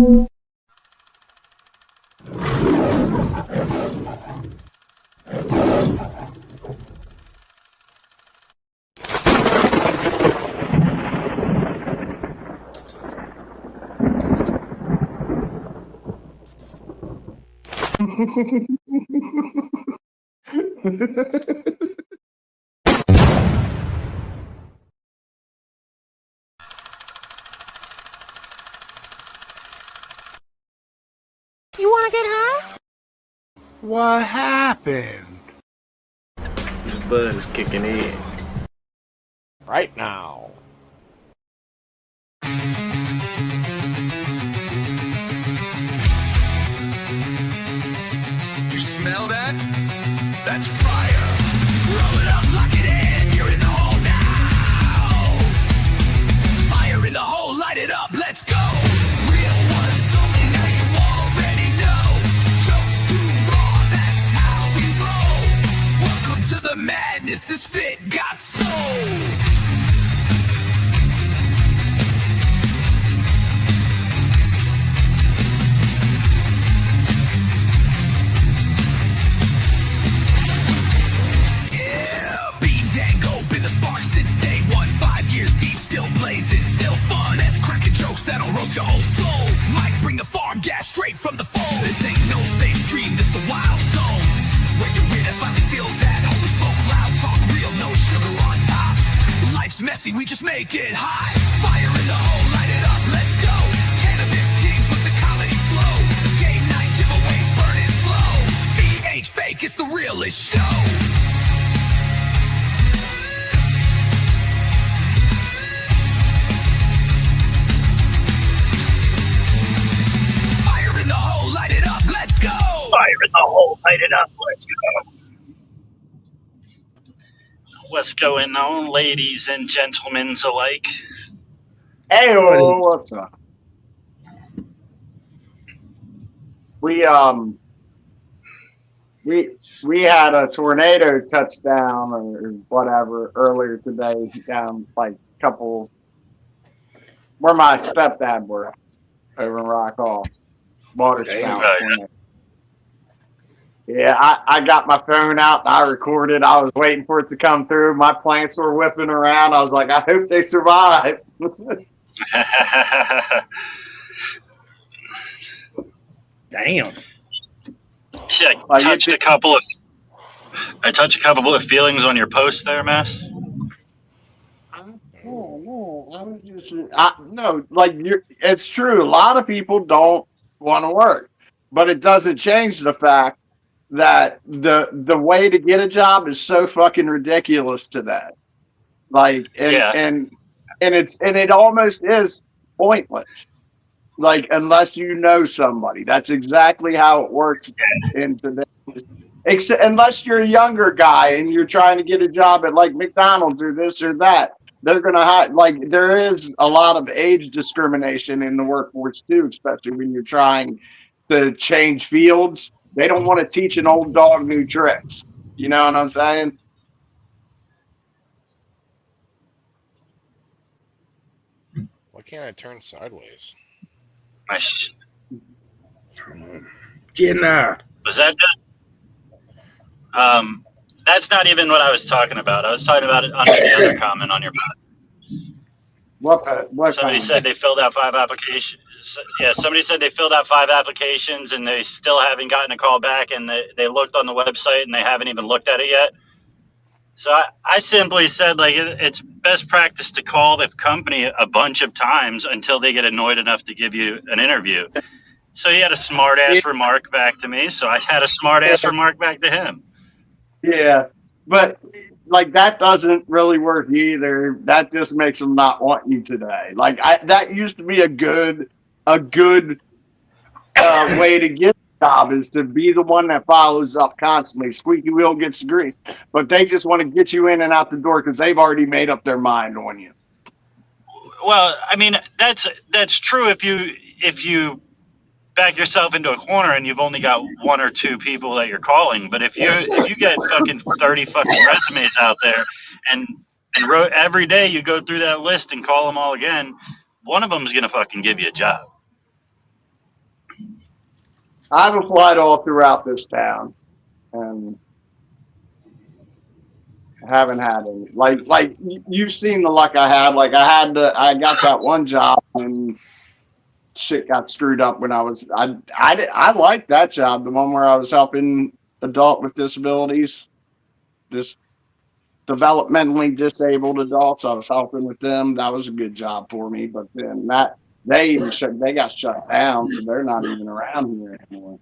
You wanna get high? What happened? This bud is kicking in. Right now. You smell that? That's fire. Roll it up, lock it in. You're in the hole now. Fire in the hole, light it up, let's go. Real ones only, now you already know. Jokes too raw, that's how we roll. Welcome to the madness, this fit got soul. Your whole soul might bring the farm gas straight from the phone. This ain't no safe stream, this a wild zone where your weirdest finally feels at home. We smoke loud, talk real, no sugar on top. Life's messy, we just make it hot. Fire in the hole, light it up, let's go. Cannabis kings with the comedy flow. Game night giveaways, burning slow. VH fake, it's the realest show. Fire in the hole, light it up, let's go. What's going on, ladies and gentlemen alike? Hey, what's up? We had a tornado touchdown or whatever earlier today down like a couple where my stepdad were over in Rock Hall. Water spout. Yeah, I got my phone out. I recorded. I was waiting for it to come through. My plants were whipping around. I was like, I hope they survive. Damn. Yeah, I touched a couple of feelings on your post there, Mass. No, I was just no, like it's true. A lot of people don't want to work, but it doesn't change the fact that the way to get a job is so fucking ridiculous today. Like and it almost is pointless. Like unless you know somebody. That's exactly how it works in today. Except unless you're a younger guy and you're trying to get a job at like McDonald's or this or that. They're gonna have like there is a lot of age discrimination in the workforce too, especially when you're trying to change fields. They don't want to teach an old dog new tricks. You know what I'm saying? Why can't I turn sideways? Jenna. Was that just? That's not even what I was talking about. I was talking about it under the other comment on your post. What somebody said they filled out 5 applications. Yeah, somebody said they filled out 5 applications and they still haven't gotten a call back, and they looked on the website and they haven't even looked at it yet. So I simply said, like, it's best practice to call the company a bunch of times until they get annoyed enough to give you an interview. So he had a smart-ass remark back to me, so I had a smart-ass remark back to him. Yeah, but like that doesn't really work either. That just makes them not want you today. Like that used to be a good way to get a job is to be the one that follows up constantly. Squeaky wheel gets the grease, but they just want to get you in and out the door because they've already made up their mind on you. Well, I mean that's true if you back yourself into a corner and you've only got 1 or 2 people that you're calling. But if you get fucking 30 fucking resumes out there and every day you go through that list and call them all again, one of them's gonna fucking give you a job. I've applied all throughout this town, and haven't had any. Like you've seen the luck I had. Like I got that one job, and shit got screwed up when I liked that job, the one where I was helping adult with disabilities, just developmentally disabled adults. I was helping with them. That was a good job for me. But then they got shut down, so they're not even around here anymore.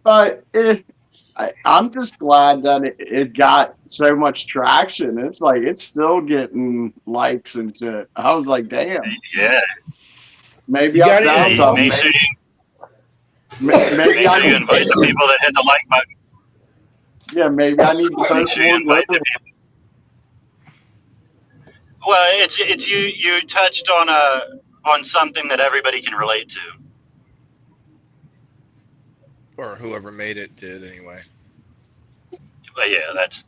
But I'm just glad that it got so much traction. It's like it's still getting likes and shit. I was like, damn. Yeah. Maybe I found something. Make sure Maybe I you invite the people that hit the like button. Yeah, maybe I need to Make post sure you more. invite the people. Well, it's you touched on something that everybody can relate to. Or whoever made it did anyway. But yeah, that's.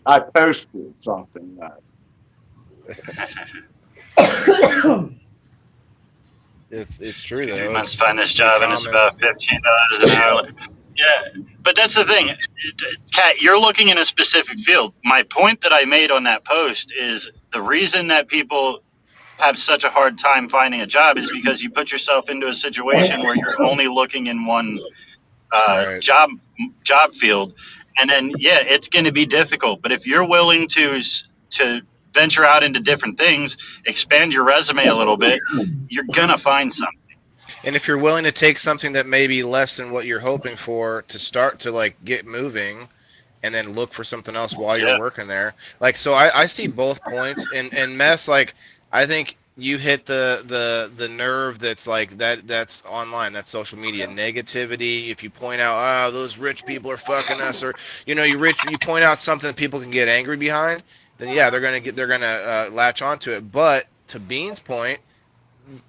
I posted something that. It's true though. You must find this job, and it's about $15 an hour. Yeah, but that's the thing, Kat. You're looking in a specific field. My point that I made on that post is the reason that people have such a hard time finding a job is because you put yourself into a situation where you're only looking in one Right. job field, and then it's going to be difficult. But if you're willing to venture out into different things, expand your resume a little bit, you're gonna find something. And if you're willing to take something that may be less than what you're hoping for to start to like get moving, and then look for something else while you're working there. Like, so I see both points. And Mess, like, I think you hit the nerve that's like that's online, that's social media negativity. If you point out, those rich people are fucking us, or you point out something that people can get angry behind, then they're gonna latch onto it. But to Bean's point,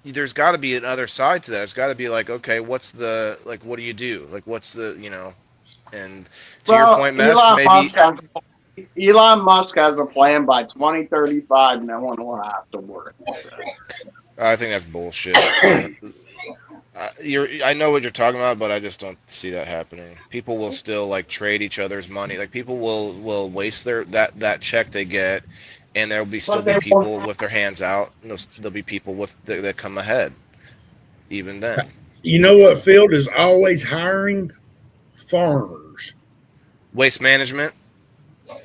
there's got to be another side to that. It's got to be like, okay, what do you do? Like, what's the and to your point, Mess, Elon Musk has a plan by 2035. No one will have to work. I think that's bullshit. I know what you're talking about, but I just don't see that happening. People will still like trade each other's money. Like, people will waste that check they get, and there'll be people with their hands out. And there'll be people that come ahead. Even then, you know what field is always hiring? Farmers. Waste management.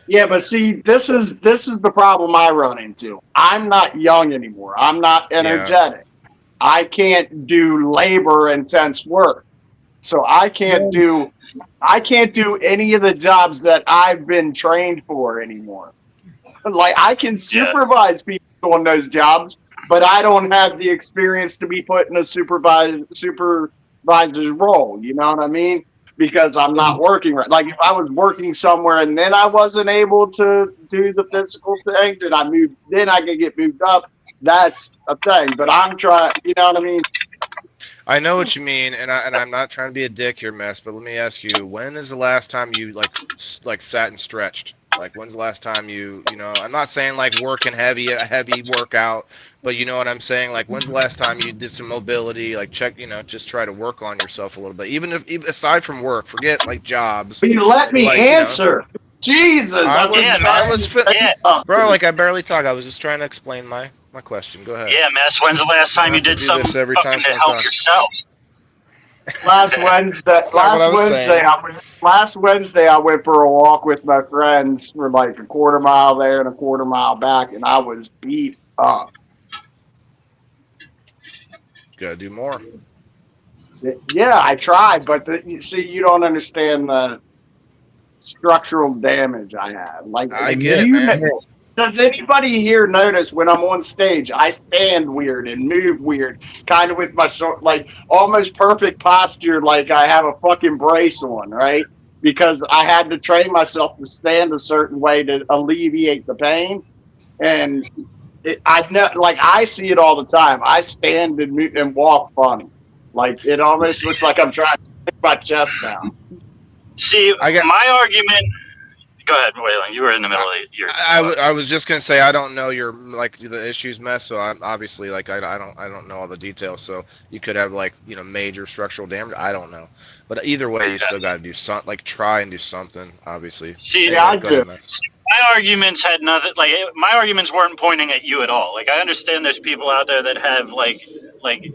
Yeah, but see, this is the problem I run into. I'm not young anymore. I'm not energetic. I can't do labor intense work. So I can't do any of the jobs that I've been trained for anymore. Like, I can supervise people on those jobs, but I don't have the experience to be put in a supervisor's role. You know what I mean? Because I'm not working right. Like, if I was working somewhere and then I wasn't able to do the physical things, and then I could get moved up. That's a thing. But I'm trying. You know what I mean? I know what you mean, and I'm not trying to be a dick here, Mess. But let me ask you: when is the last time you like sat and stretched? Like, when's the last time you I'm not saying like working a heavy workout, but you know what I'm saying? Like, when's the last time you did some mobility, like just try to work on yourself a little bit, even aside from work, forget like jobs. But you let me answer. Jesus. Bro, like, I barely talk. I was just trying to explain my question. Go ahead. Yeah, Mess, when's the last time you did something to help yourself? Last Wednesday, I went for a walk with my friends for like a quarter mile there and a quarter mile back, and I was beat up. Gotta do more. Yeah, I tried, but you don't understand the structural damage I have. Like, I get it, man. Does anybody here notice when I'm on stage, I stand weird and move weird, kind of with my like almost perfect posture, like I have a fucking brace on, right? Because I had to train myself to stand a certain way to alleviate the pain, and I see it all the time. I stand and walk funny, like it almost looks like I'm trying to take my chest down. See, my argument. Go ahead, Waylon. You were in the middle of your. I was just gonna say I don't know your like the issues mess, so I'm obviously like I don't know all the details. So you could have like major structural damage. I don't know, but either way, you still got to do something. Like try and do something. Obviously. See, Yeah, I do. my arguments had nothing. Like my arguments weren't pointing at you at all. Like I understand there's people out there that have like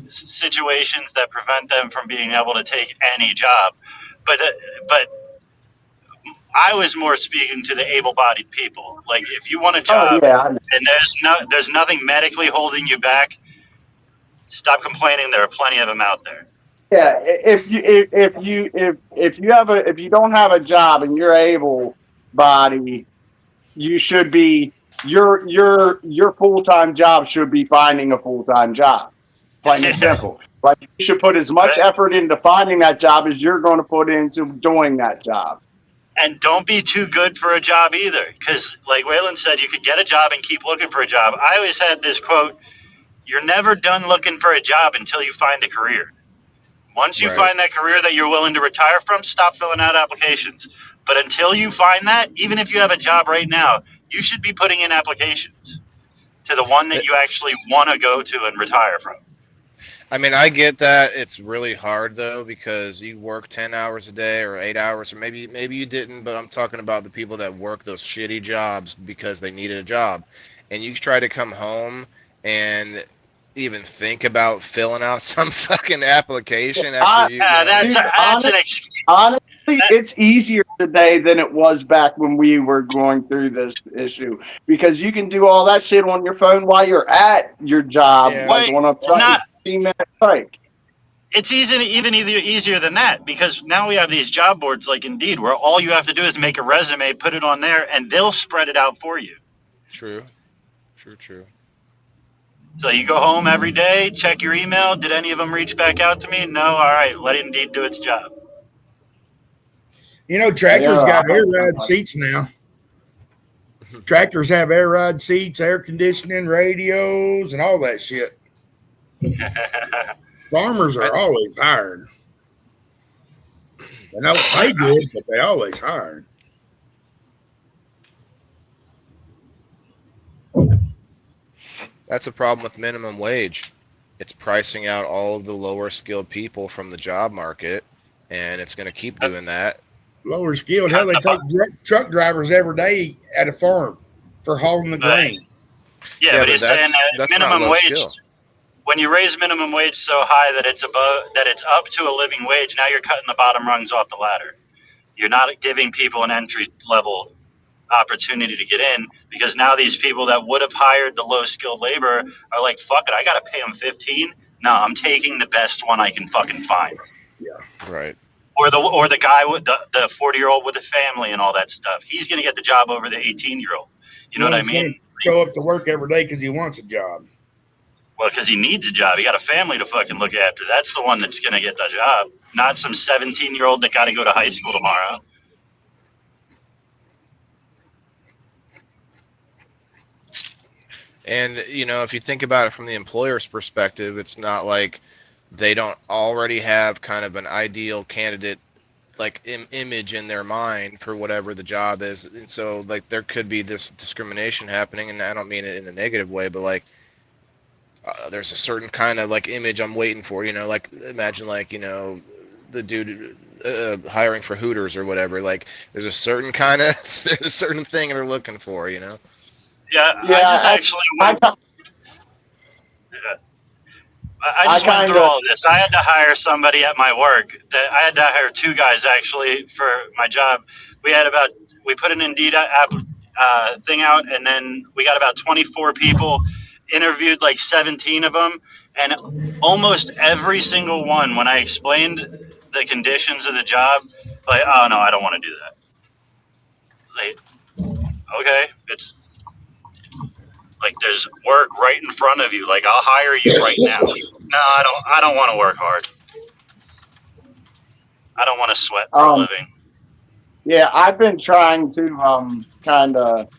situations that prevent them from being able to take any job, but I was more speaking to the able-bodied people. Like, if you want a job and there's nothing medically holding you back, stop complaining. There are plenty of them out there. Yeah, if you don't have a job and you're able body, you should be your full-time job should be finding a full-time job. Plain and simple. Like you should put as much effort into finding that job as you're going to put into doing that job. And don't be too good for a job either, because like Waylon said, you could get a job and keep looking for a job. I always had this quote: "You're never done looking for a job until you find a career. Once you find that career that you're willing to retire from, stop filling out applications. But until you find that, even if you have a job right now, you should be putting in applications to the one that you actually want to go to and retire from." I mean, I get that it's really hard though because you work 10 hours a day or 8 hours, or maybe you didn't, but I'm talking about the people that work those shitty jobs because they needed a job, and you try to come home and even think about filling out some fucking application after that's an excuse. Honestly, it's easier today than it was back when we were going through this issue because you can do all that shit on your phone while you're at your job, like on a 15-minute break. It's easier than that because now we have these job boards like Indeed where all you have to do is make a resume, put it on there, and they'll spread it out for you. True. So you go home every day, check your email. Did any of them reach back out to me? No. All right, let Indeed do its job. Tractors got air ride seats now. Tractors have air ride seats, air conditioning, radios, and all that shit. Farmers are always hiring. They don't pay good, but they always hire. That's a problem with minimum wage. It's pricing out all of the lower skilled people from the job market, and it's going to keep doing that. Lower skilled? Hell, they take truck drivers every day at a farm for hauling the grain. Yeah, but he's saying that minimum wage. Skill. When you raise minimum wage so high that it's up to a living wage, now you're cutting the bottom rungs off the ladder. You're not giving people an entry level opportunity to get in because now these people that would have hired the low skilled labor are like, fuck it, I got to pay them 15. No, I'm taking the best one I can fucking find. Yeah, right. Or the guy with the 40-year-old with a family and all that stuff. He's going to get the job over the 18-year-old. You know what I mean? Go up to work every day because he wants a job. Well, because he needs a job. He got a family to fucking look after. That's the one that's going to get the job, not some 17-year-old that got to go to high school tomorrow. And, if you think about it from the employer's perspective, it's not like they don't already have kind of an ideal candidate, like image in their mind for whatever the job is. And so, like, there could be this discrimination happening, and I don't mean it in a negative way, but, like, there's a certain kind of, like, image I'm waiting for, like, imagine, like, the dude hiring for Hooters or whatever. Like, there's a certain thing they're looking for, Yeah, I just actually went. I just went through all of this. I had to hire somebody at my work. I had to hire two guys actually for my job. We put an Indeed thing out, and then we got about 24 people. Interviewed like 17 of them, and almost every single one, when I explained the conditions of the job, like, oh no, I don't want to do that. Like, okay, it's. Like there's work right in front of you. Like I'll hire you right now. No, I don't want to work hard. I don't want to sweat for a living. Yeah, I've been trying to kind of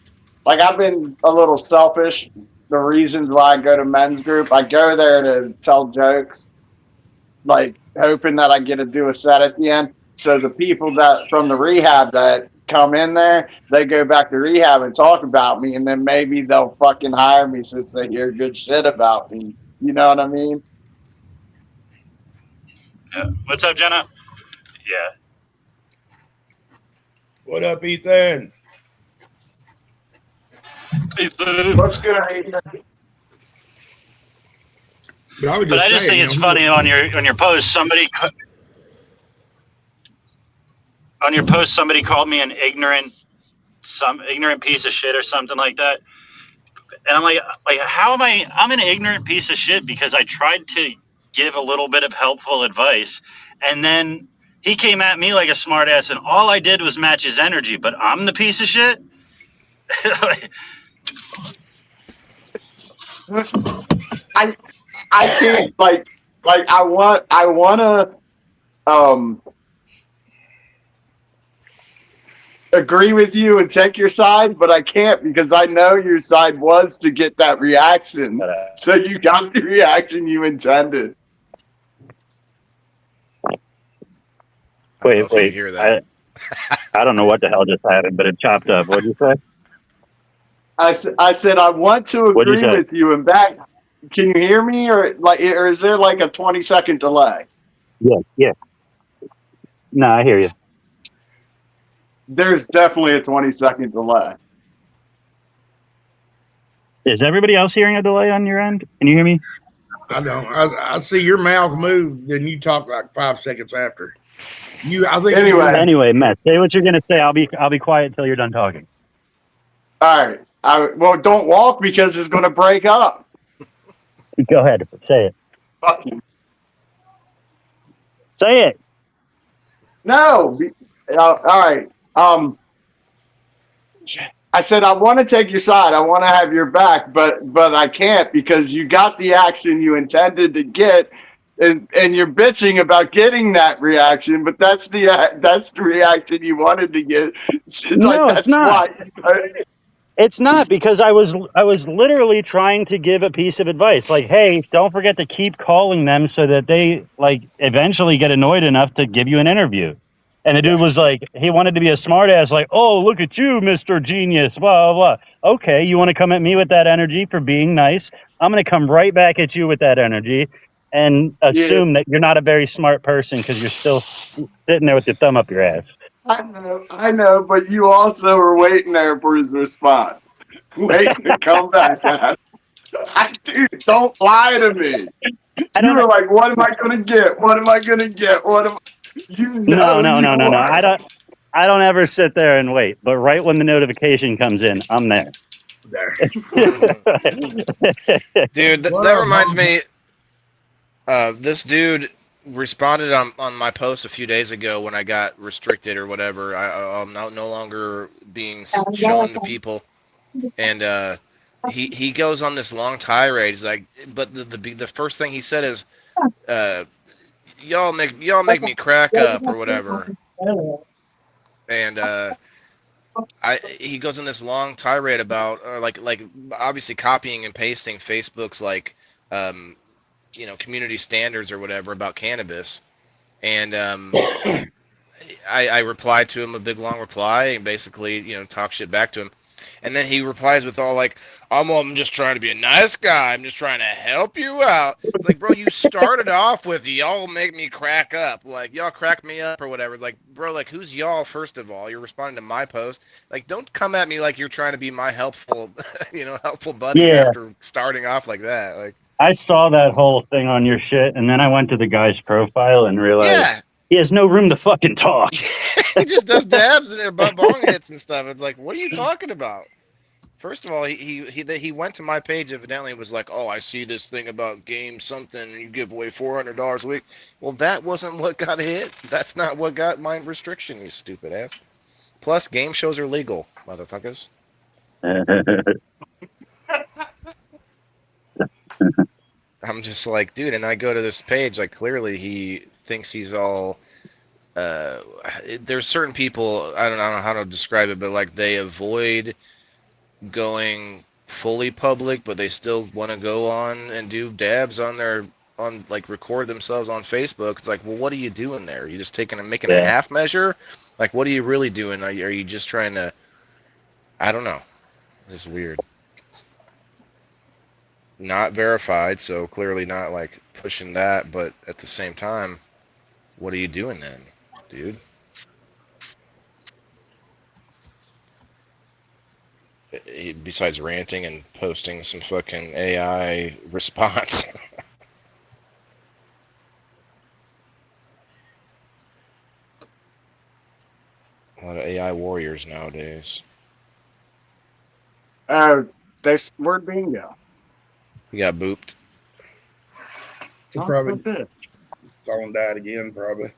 like I've been a little selfish. The reasons why I go to men's group, I go there to tell jokes, like hoping that I get to do a set at the end. So the people that from the rehab that come in there, they go back to rehab and talk about me, and then maybe they'll fucking hire me since they hear good shit about me. You know what I mean? Yeah. What's up, Jenna? Yeah. What up, Ethan? What's good, Ethan? But I was But I just saying, think it's funny on your post somebody called me an ignorant piece of shit or something like that. And I'm like how am I'm an ignorant piece of shit because I tried to give a little bit of helpful advice, and then he came at me like a smartass, and all I did was match his energy, but I'm the piece of shit. I can't I wanna agree with you and take your side, but I can't because I know your side was to get that reaction. So you got the reaction you intended. Wait, Hear that. I don't know what the hell just happened, but it chopped up. What'd you say? I said I want to What'd you agree say? with you and back. Can you hear me, or is there like a 20-second delay? Yeah. No, I hear you. There's definitely a 20-second delay. Is everybody else hearing a delay on your end? Can you hear me? I don't. I see your mouth move, then you talk like 5 seconds after. Anyway, Matt, say what you're gonna say. I'll be quiet until you're done talking. All right. Well, don't walk because it's going to break up. Go ahead, say it. Fuck you. Say it. No. All right. I said I want to take your side. I want to have your back, but I can't because you got the action you intended to get, and you're bitching about getting that reaction. But that's the reaction you wanted to get. No, it's not. It's not, because I was literally trying to give a piece of advice, like, hey, don't forget to keep calling them so that they like eventually get annoyed enough to give you an interview. And the dude was like, he wanted to be a smartass, like, oh, look at you, Mr. Genius, blah, blah, blah. Okay, you want to come at me with that energy for being nice? I'm going to come right back at you with that energy and assume that you're not a very smart person because you're still sitting there with your thumb up your ass. I know, but you also were waiting there for his response, waiting to come back. Dude, don't lie to me. You were like, "What am I gonna get? What am I gonna get? What am?" You know No. I don't ever sit there and wait. But right when the notification comes in, I'm there. Dude, that reminds me. This dude responded on my post a few days ago when I got restricted or whatever. I'm no longer being shown to people, and he goes on this long tirade. He's like, but the first thing he said is, y'all make me crack up or whatever, and he goes on this long tirade about like obviously copying and pasting Facebook's like community standards or whatever about cannabis. And I replied to him a big long reply and basically, talk shit back to him. And then he replies with all like, I'm just trying to be a nice guy. I'm just trying to help you out. It's like, bro, you started off with y'all make me crack up. Like, y'all crack me up or whatever. Like, bro, like, who's y'all, first of all? You're responding to my post. Like, don't come at me like you're trying to be my helpful, helpful buddy after starting off like that. Like, I saw that whole thing on your shit, and then I went to the guy's profile and realized he has no room to fucking talk. He just does dabs and bong hits and stuff. It's like, what are you talking about? First of all, he went to my page evidently and was like, oh, I see this thing about game something, and you give away $400 a week. Well, that wasn't what got hit. That's not what got my restriction, you stupid ass. Plus, game shows are legal, motherfuckers. I'm just like, dude, and I go to this page, like, clearly he thinks he's all, there's certain people, I don't know how to describe it, but, like, they avoid going fully public, but they still want to go on and do dabs on record themselves on Facebook. It's like, well, what are you doing there? You just making a half measure? Like, what are you really doing? Are you just trying to? I don't know. It's weird. Not verified, so clearly not like pushing that. But at the same time, what are you doing then, dude? Besides ranting and posting some fucking AI response. A lot of AI warriors nowadays. Where'd Bean go? He got booped. He'll Oh, probably that's it. phone died again, probably.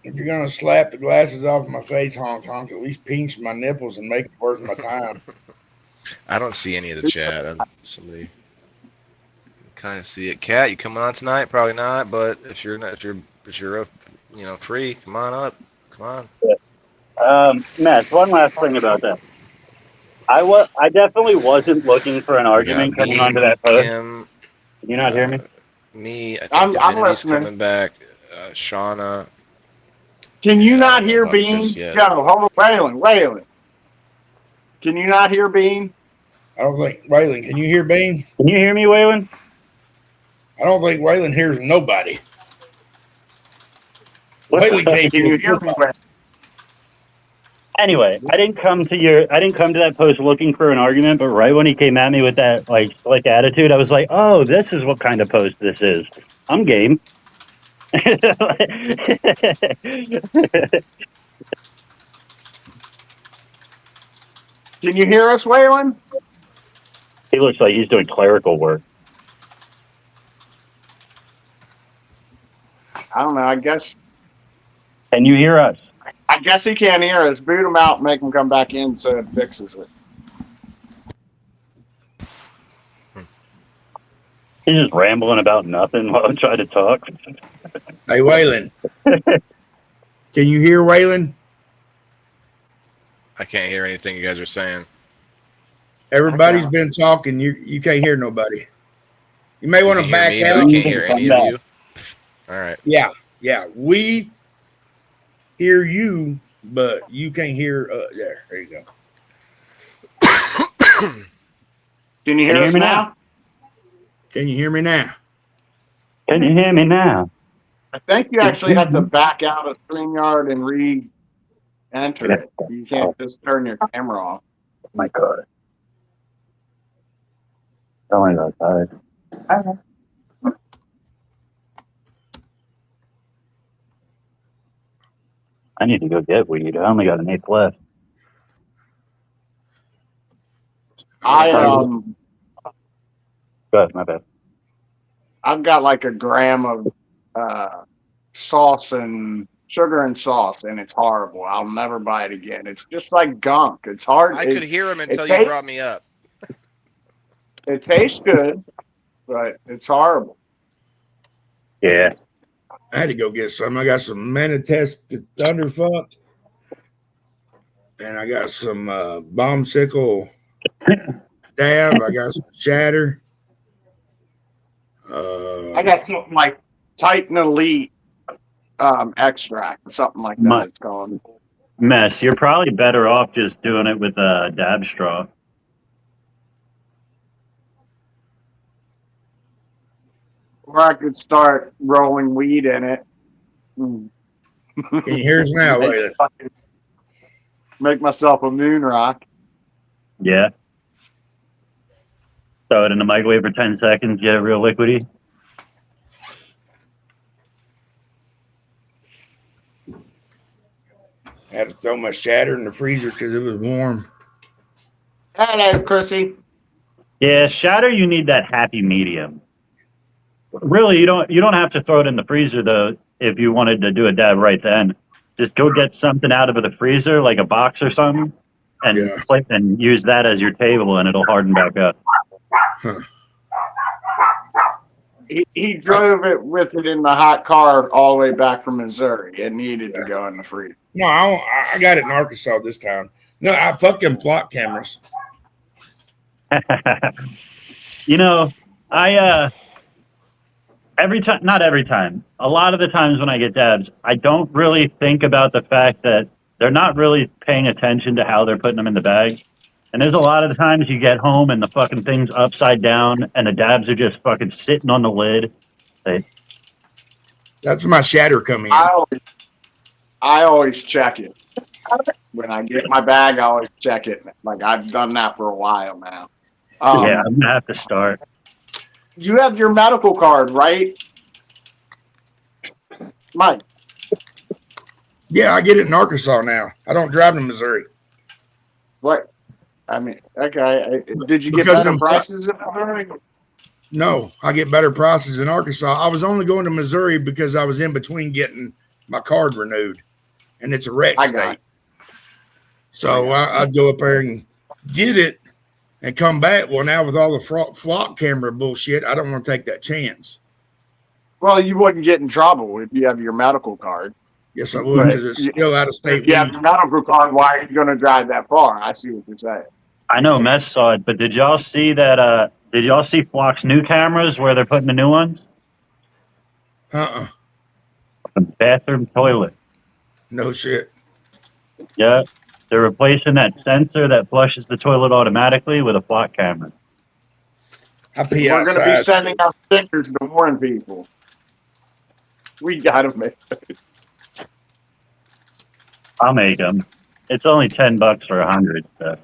If you're gonna slap the glasses off my face, honk honk, at least pinch my nipples and make it worth my time. I don't see any of the chat. Somebody kind of see it. Cat, you coming on tonight? Probably not. But if you're not, if you're free, come on up. Come on. Matt, one last thing about that. I definitely wasn't looking for an We got argument coming me, onto that post. Kim, Can you not hear me? me. I think I'm Divinity's listening. coming back. Shauna. Can you I not don't know hear about Bean? Chris yet. Go, hold on, Waylon. Can you not hear Bean? I don't think Waylon. Can you hear Bean? Can you hear me, Waylon? I don't think Waylon hears nobody. What's Waylon the- can't Can hear you hear me? nobody. Anyway, I didn't come to that post looking for an argument, but right when he came at me with that like slick attitude, I was like, "Oh, this is what kind of post this is. I'm game." Can you hear us, Waylon? He looks like he's doing clerical work. I don't know. I guess Can you hear us? he can't hear us. Boot him out and make him come back in so it fixes it. He's just rambling about nothing while I try to talk. Hey, Waylon. Can you hear Waylon? I can't hear anything you guys are saying. Everybody's been talking. You can't hear nobody. You may want to You back can hear me, but out. I can't hear any of you. All right. Yeah. We hear you, but you can't hear. There you go. Can you hear us now? Can you hear me now? Can you hear me now? I think you actually have to back out of StreamYard and re-enter it. You can't just turn your camera off. My God. Don't worry about that. I need to go get weed. I only got an eighth left. Go ahead, my bad. I've got like a gram of sauce and sugar and sauce, and it's horrible. I'll never buy it again. It's just like gunk. It's hard. I could hear him until you brought me up. It tastes good, but it's horrible. Yeah. I had to go get some. I got some Manitest Thunderfuck, and I got some Bombsicle Dab. I got some Shatter. I got something like Titan Elite extract, something like that. It's called. Mess, you're probably better off just doing it with a dab straw. Or I could start rolling weed in it. Can you hear us now, Waylon? Make myself a moon rock. Yeah. Throw it in the microwave for 10 seconds, get it real liquidy. I had to throw my Shatter in the freezer because it was warm. Hello, Chrissy. Yeah, shatter, you need that happy medium. Really, you don't have to throw it in the freezer though if you wanted to do a dab right then. Just go get something out of the freezer, like a box or something, and and use that as your table, and it'll harden back up. Huh. He drove it with it in the hot car all the way back from Missouri. It needed to go in the freezer. No, I got it in Arkansas this time. No, I fuck them flock cameras. You know, I every time, not every time, a lot of the times when I get dabs, I don't really think about the fact that they're not really paying attention to how they're putting them in the bag. And there's a lot of the times you get home and the fucking thing's upside down and the dabs are just fucking sitting on the lid. That's when my shatter come in. I always check it. When I get my bag, I always check it. Like, I've done that for a while now. Yeah, I'm gonna have to start. You have your medical card, right, Mike? Yeah, I get it in Arkansas now. I don't drive to Missouri. What? I mean, okay. Did you get Because better I'm- prices in Missouri? No, I get better prices in Arkansas. I was only going to Missouri because I was in between getting my card renewed, and it's a rec I got state. it. So I'd go up there and get it and come back. Well, now with all the flock camera bullshit, I don't want to take that chance. Well, you wouldn't get in trouble if you have your medical card. Yes, I would, because it's still out of state. If you have your medical card, why are you going to drive that far? I see what you're saying. I know Mess saw it, but did y'all see that? Did y'all see Flock's new cameras where they're putting the new ones? The bathroom toilet. No shit. Yeah, they're replacing that sensor that flushes the toilet automatically with a Flock camera. I pee We're going to be outside. sending out stickers to warn people. We got to make it. I'll make them. It's only $10 for 100. So.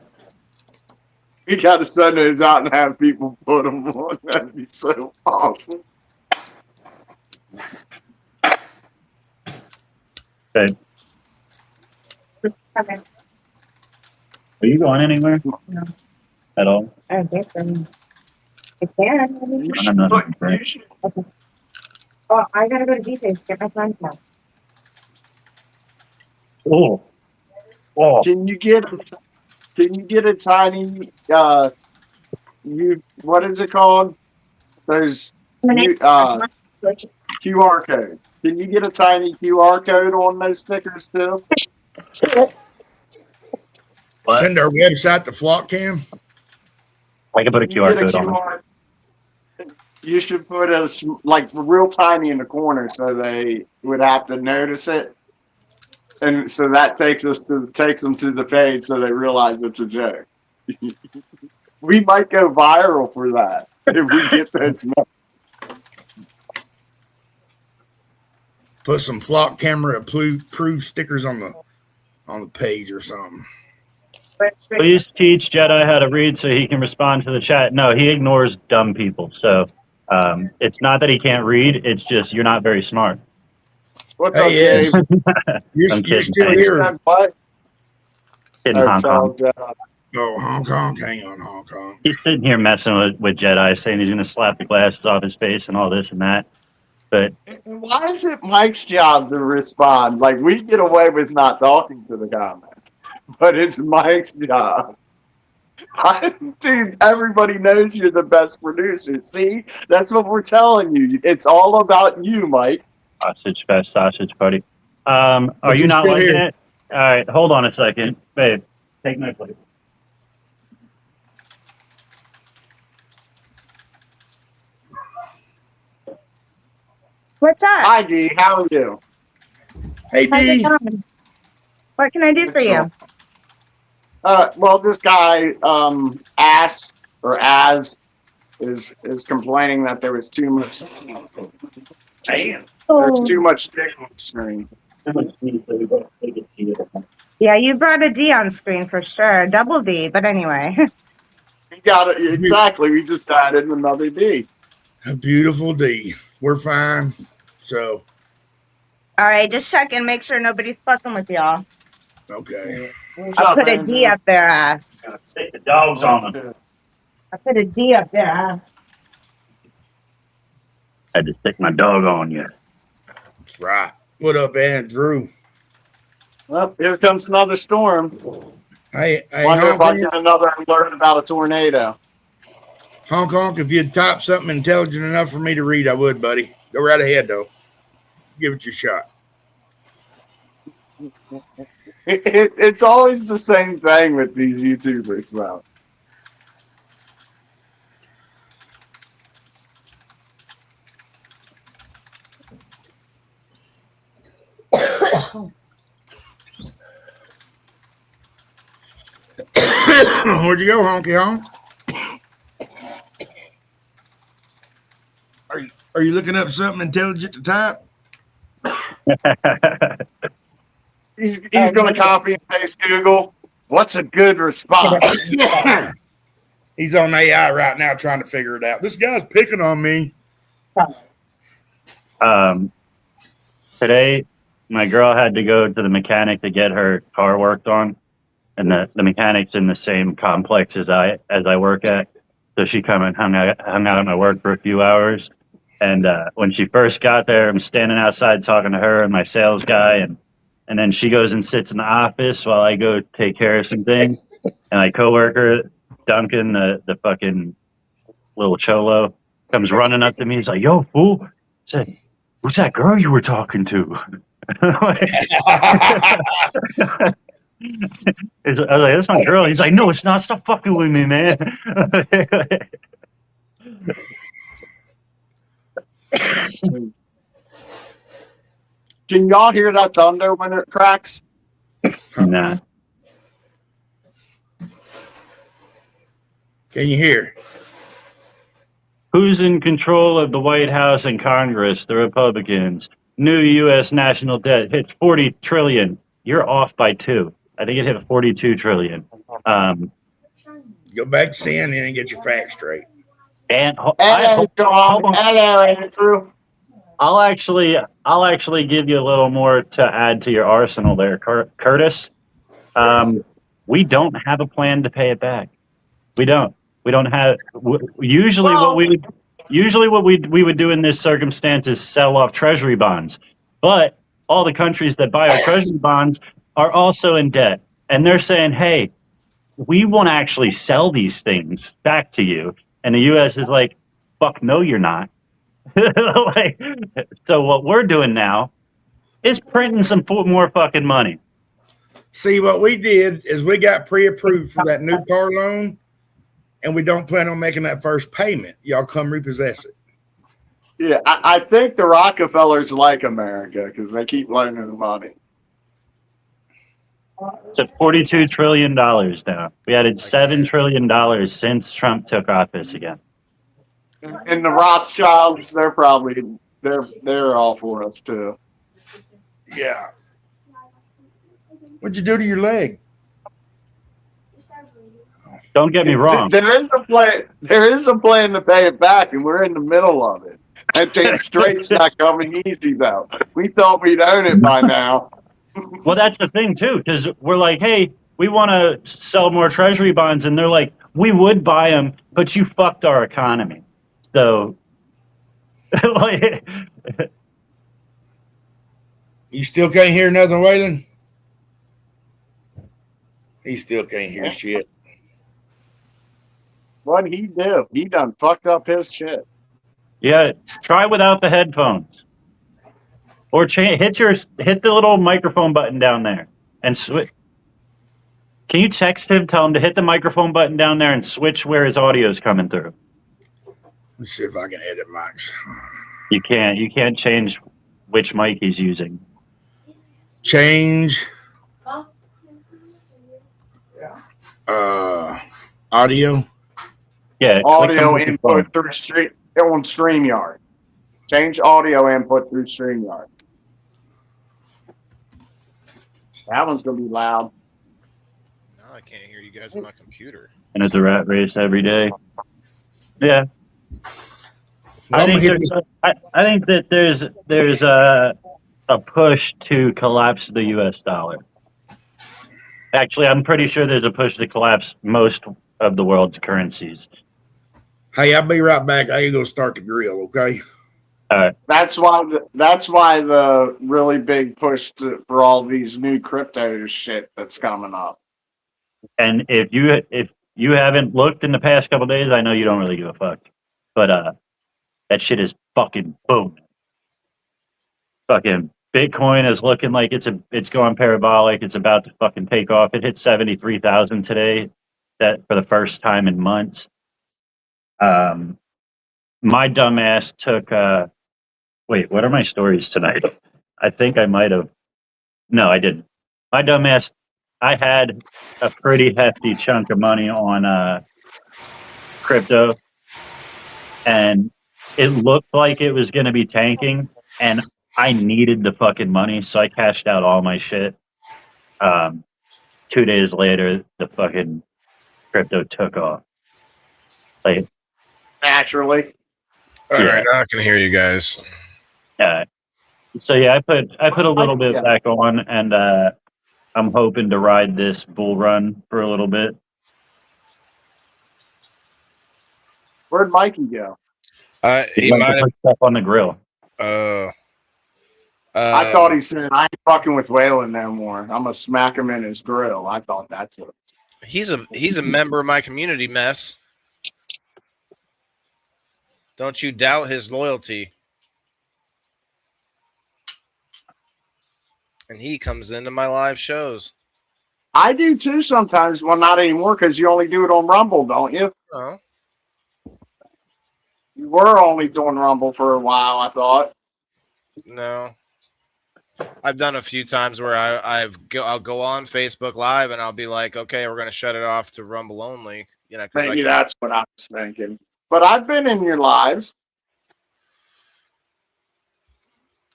We got to send those out and have people put them on. That'd be so awesome. Okay. Okay. Are you going anywhere? No. At all? I guess I can. You I'm not should looking for it. Okay. Oh, I gotta go to DJ's to get my friend's house. Oh. Oh. Can you get a tiny what is it called? There's QR code. Can you get a tiny QR code on those stickers too? What? Send our website to Flock Cam. I can put a Can you QR get code on it. You should put like real tiny in the corner so they would have to notice it. And so that takes them to the page so they realize it's a joke. We might go viral for that if we get those. Put some Flock camera approved stickers on the page or something. Please teach Jedi how to read so he can respond to the chat. No, he ignores dumb people. So it's not that he can't read. It's just you're not very smart. What's Hey, up, Dave? You're I'm kidding. still Thanks. here. What? In Hong Kong. Oh, Hong Kong. Hang on, Hong Kong. He's sitting here messing with Jedi, saying he's going to slap the glasses off his face and all this and that. But Why is it Mike's job to respond? Like, we get away with not talking to the comments, but it's Mike's job. Dude, everybody knows you're the best producer. See, that's what we're telling you. It's all about you, Mike. sausage fest, sausage party. Are But you you're not still liking here. it? All right, hold on a second. Babe, take my plate. What's up? Hi, Dee. How are you? Hey, How's it D. going? What can I do for you? Well, this guy, Ass or Az, is complaining that there was too much. There's too much dick on the screen. Yeah, you brought a D on screen for sure. Double D, but anyway. You got it exactly. We just added another D. A beautiful D. We're fine. So, All right, just check and make sure nobody's fucking with y'all. okay. What's I'll up, put a Andrew? D up there, ass. Take the dogs on them. I'll put a D up there, ass. Had to stick my dog on you. That's right. What up, Andrew? Well, here comes another storm. Hey, Wonder if I Hong get Kong, another alert about a tornado. Hong Kong, if you'd type something intelligent enough for me to read, I would, buddy. Go right ahead, though. Give it your shot. It's always the same thing with these YouTubers, though. Where'd you go, honky honk? Are you looking up something intelligent to type? He's going to copy and paste Google. What's a good response? He's on AI right now trying to figure it out. This guy's picking on me. Today, my girl had to go to the mechanic to get her car worked on, and the mechanic's in the same complex as I work at. So she come and hung out at my work for a few hours. And when she first got there, I'm standing outside talking to her and my sales guy, and then she goes and sits in the office while I go take care of some things. And my coworker, Duncan, the fucking little cholo, comes running up to me. He's like, "Yo, fool!" I said, "Who's that girl you were talking to?" I was like, "That's my girl." He's like, "No, it's not. Stop fucking with me, man." Can y'all hear that thunder when it cracks? Nah. Can you hear? Who's in control of the White House and Congress? The Republicans. New U.S. national debt hits 40 trillion. You're off by 2. I think it hit 42 trillion. Go back to CNN and get your facts straight. And Hello, John. Hello, Andrew. I'll actually give you a little more to add to your arsenal there, Curtis. We don't have a plan to pay it back. We don't. We don't have. Usually, what we would do in this circumstance is sell off treasury bonds. But all the countries that buy our treasury bonds are also in debt, and they're saying, "Hey, we want to actually sell these things back to you." And the U.S. is like, "Fuck no, you're not." So what we're doing now is printing some more fucking money. See, what we did is we got pre-approved for that new car loan, and we don't plan on making that first payment. Y'all come repossess it. Yeah, I think the Rockefellers like America because they keep loaning the money. It's at $42 trillion now. We added $7 trillion since Trump took office again. And the Rothschilds, they're all for us too. Yeah. What'd you do to your leg? Don't get me wrong. There is a plan to pay it back, and we're in the middle of it. I think straight's not coming easy though. We thought we'd own it by now. Well, that's the thing too, because we're like, hey, we want to sell more treasury bonds, and they're like, we would buy them, but you fucked our economy. So, You still can't hear nothing, Waylon? He still can't hear shit. What'd he do? He done fucked up his shit. Yeah, try without the headphones, or hit the little microphone button down there and switch. Can you text him? Tell him to hit the microphone button down there and switch where his audio is coming through. Let's see if I can edit mics. You can't. You can't change which mic he's using. Change audio. Yeah, audio input through StreamYard. Change audio input through StreamYard. That one's gonna be loud. No, I can't hear you guys on my computer. And it's a rat race every day. Yeah. I think that there's a push to collapse the U.S. dollar. Actually, I'm pretty sure there's a push to collapse most of the world's currencies. Hey, I'll be right back. I gotta go start the grill, okay? All right. That's why the really big push for all these new crypto shit that's coming up. And if you haven't looked in the past couple of days, I know you don't really give a fuck, but that shit is fucking boom. Fucking Bitcoin is looking like it's going parabolic. It's about to fucking take off. It hit 73,000 today. That for the first time in months. My dumbass took. Wait, what are my stories tonight? I think I might have No, I didn't. My dumbass. I had a pretty hefty chunk of money on crypto, and it looked like it was going to be tanking, and I needed the fucking money, so I cashed out all my shit. 2 days later, the fucking crypto took off. Like, Naturally. All Yeah. right, now I can hear you guys. So yeah, I put a little bit Yeah. back on, and I'm hoping to ride this bull run for a little bit. Where'd Mikey go? He Went to might have. put stuff on the grill. I thought he said, I ain't fucking with Waylon no more. I'm gonna smack him in his grill. I thought that's it. He's a member of my community, Mess. Don't you doubt his loyalty. And he comes into my live shows. I do too sometimes. Well, not anymore because you only do it on Rumble, don't you? Oh, You were only doing Rumble for a while, I thought. no. I've done a few times where I'll go on Facebook Live and I'll be like, okay, we're gonna shut it off to Rumble only. You know, because Maybe that's what I was thinking. But I've been in your lives.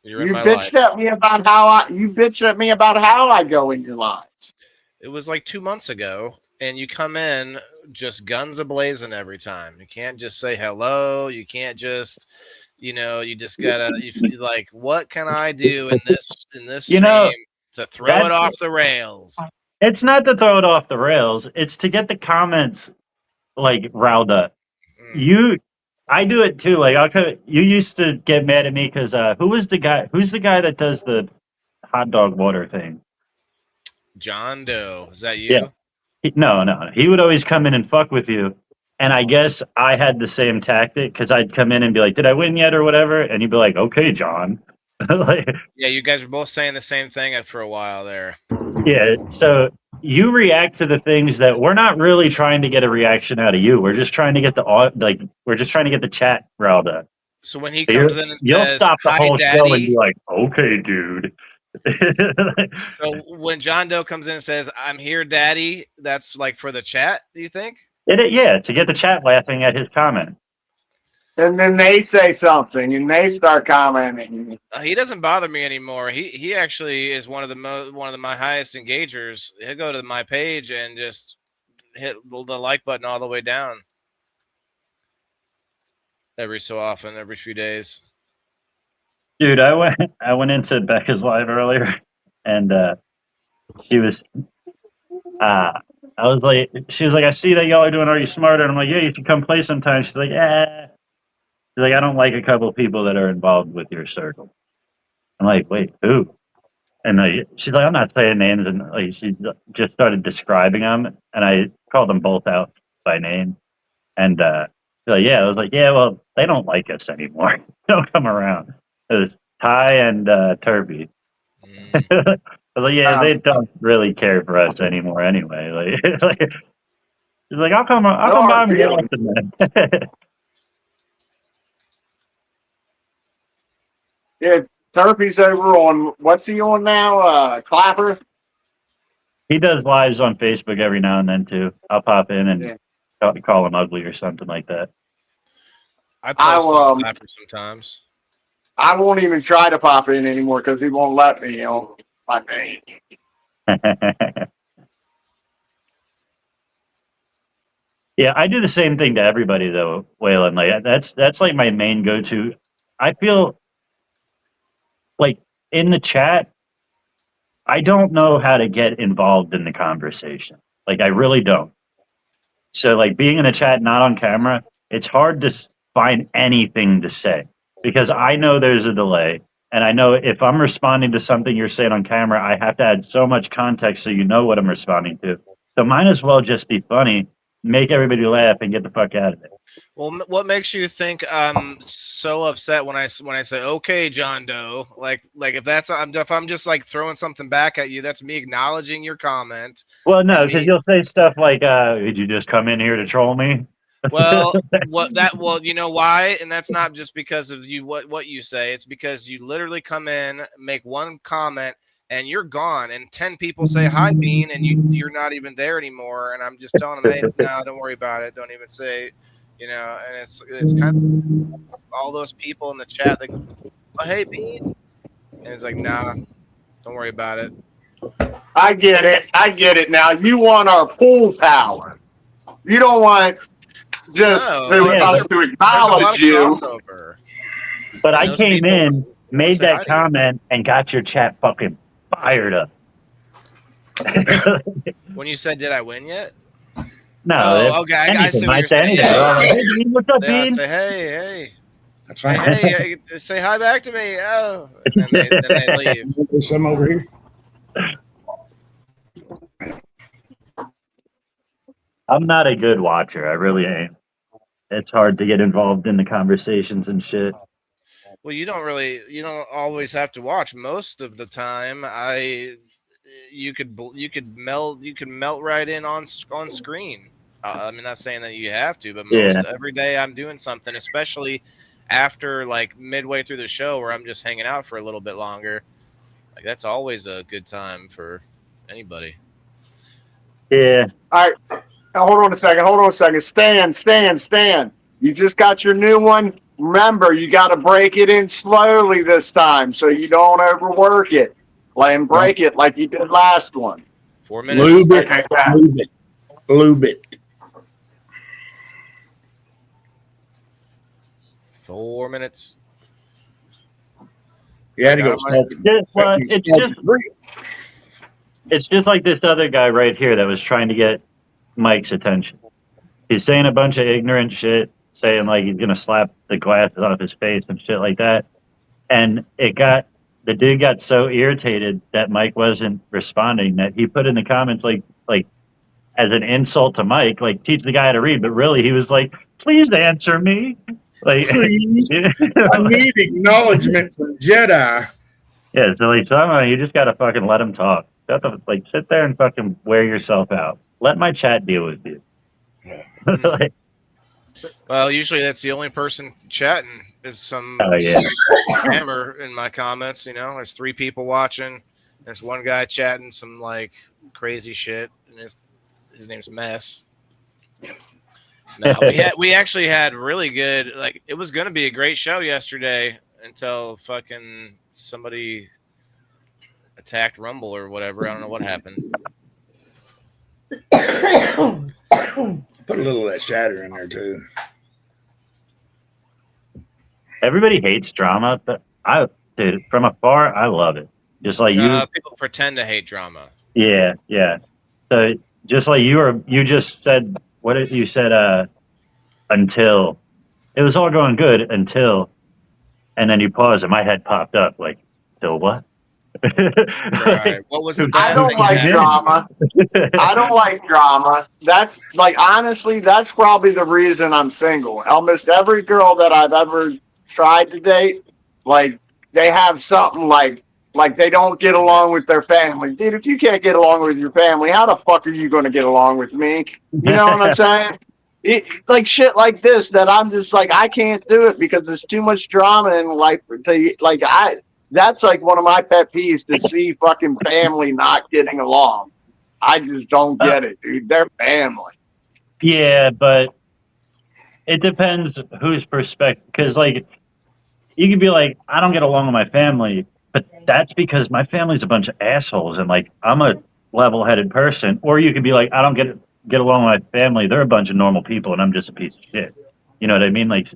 you're in You my bitched life. at me about how I go in your lives. It was like 2 months ago, and you come in just guns a-blazing every time. You can't just say hello. You can't just, you just gotta. You like, what can I do in this You stream know, to throw it that's- off the rails? It's not to throw it off the rails. It's to get the comments like riled up. I do it too. Like you used to get mad at me because who's the guy that does the hot dog water thing? John Doe, is that you? Yeah. No. He would always come in and fuck with you. And I guess I had the same tactic because I'd come in and be like, "Did I win yet?" or whatever, and he'd be like, "Okay, John." Like, Yeah, you guys were both saying the same thing for a while there. yeah. So you react to the things that we're not really trying to get a reaction out of you. We're just trying to get we're just trying to get the chat riled up. So when he comes in and You'll says, stop the "Hi, whole show and Daddy," be like, "Okay, dude." so when John Doe comes in and says, "I'm here, Daddy," that's like for the chat. Do you think? Yeah, to get the chat laughing at his comment. And then they say something and they start commenting. He doesn't bother me anymore. He actually is one of my highest engagers. He'll go to my page and just hit the like button all the way down. Every so often, every few days. Dude, I went into Becca's live earlier, and she was she was like, "I see that y'all are doing Are You Smarter?" And I'm like, "Yeah, you should come play sometime." She's like, "Eh." She's like, "I don't like a couple of people that are involved with your circle." I'm like, "Wait, who?" And she's like, "I'm not saying names," and like she just started describing them, and I called them both out by name, and she's like, "Yeah," I was like, "Yeah, well, they don't like us anymore. They don't come around." It was Ty and Turby. I was like, "Yeah, they don't really care for us anymore anyway." Like, she's like, I'll come by and get with them." Yeah, Turpy's over on, what's he on now? Clapper? He does lives on Facebook every now and then too. I'll pop in and call him ugly or something like that. I post on Clapper sometimes. I won't even try to pop in anymore because he won't let me on my page. Yeah, I do the same thing to everybody though, Waylon. Like that's like my main go-to. I feel like in the chat, I don't know how to get involved in the conversation. Like I really don't. So like being in a chat not on camera, it's hard to find anything to say because I know there's a delay. And I know if I'm responding to something you're saying on camera, I have to add so much context so you know what I'm responding to. So might as well just be funny, make everybody laugh, and get the fuck out of it. Well, what makes you think I'm so upset when I say, "Okay, John Doe"? Like if I'm just like throwing something back at you, that's me acknowledging your comment. Well, no, because you'll say stuff like, "Did you just come in here to troll me?" Well, you know why? And that's not just because of you what you say. It's because you literally come in, make one comment, and you're gone, and 10 people say hi, Bean, and you're not even there anymore, and I'm just telling them, hey, no, don't worry about it, don't even say, you know, and it's kind of all those people in the chat that, oh, hey, Bean, and it's like, nah, don't worry about it. I get it now. You want our pool power. You don't want just No, to, like, Yeah, us but to there's a lot acknowledge of you. crossover. but And I those came people in, wanna made say hi that to you. comment, and got your chat fucking fired up. When you said, did I win yet? No, Oh, okay, I see anything. what I you're say saying. anything. Yeah, They're all like, hey, Bean, what's up, I Bean? say, hey, That's hey, right. hey, say hi back to me. Oh, and then they leave. There's some over here. I'm not a good watcher. I really ain't. It's hard to get involved in the conversations and shit. Well, you don't always have to watch. Most of the time, you could melt right in on screen. I mean, not saying that you have to, but Yeah. every day I'm doing something, especially after like midway through the show where I'm just hanging out for a little bit longer. Like that's always a good time for anybody. Yeah. All right. Now, hold on a second. Stan. You just got your new one. Remember, you got to break it in slowly this time so you don't overwork it. And break it like you did last one. 4 minutes. Lube it. Okay, Lube it. 4 minutes. You had to go It's just like this other guy right here that was trying to get Mike's attention. He's saying a bunch of ignorant shit, saying like he's gonna slap the glasses off his face and shit like that. And the dude got so irritated that Mike wasn't responding that he put in the comments like as an insult to Mike, like teach the guy how to read, but really he was like, please answer me. Like Please. I need acknowledgement from Jedi. Yeah, so like somehow you just gotta fucking let him talk. Sit there and fucking wear yourself out. Let my chat deal with you. Like, Well, usually that's the only person chatting is some oh yeah. hammer in my comments. You know, there's 3 people watching. There's one guy chatting some like crazy shit, and his name's Mess. No, we actually had really good. Like it was gonna be a great show yesterday until fucking somebody attacked Rumble or whatever. I don't know what happened. Put a little of that shatter in there too. Everybody hates drama, but dude, from afar, I love it. Just like you. People pretend to hate drama. Yeah. So just like you just said, what did you said? Until it was all going good until, and then you paused and my head popped up like, till what? Right. What was the I bad don't thing like that drama. I don't like drama. That's like honestly, that's probably the reason I'm single. Almost every girl that I've ever tried to date, like they have something like they don't get along with their family. Dude, if you can't get along with your family, how the fuck are you going to get along with me? You know what I'm saying? Like shit like this that I'm just like I can't do it because there's too much drama in life. That's like one of my pet peeves to see fucking family not getting along. I just don't get it, dude. They're family. Yeah, but it depends whose perspective. Because like you could be like, I don't get along with my family, but that's because my family's a bunch of assholes, and like I'm a level-headed person. Or you could be like, I don't get along with my family. They're a bunch of normal people, and I'm just a piece of shit. You know what I mean? Like,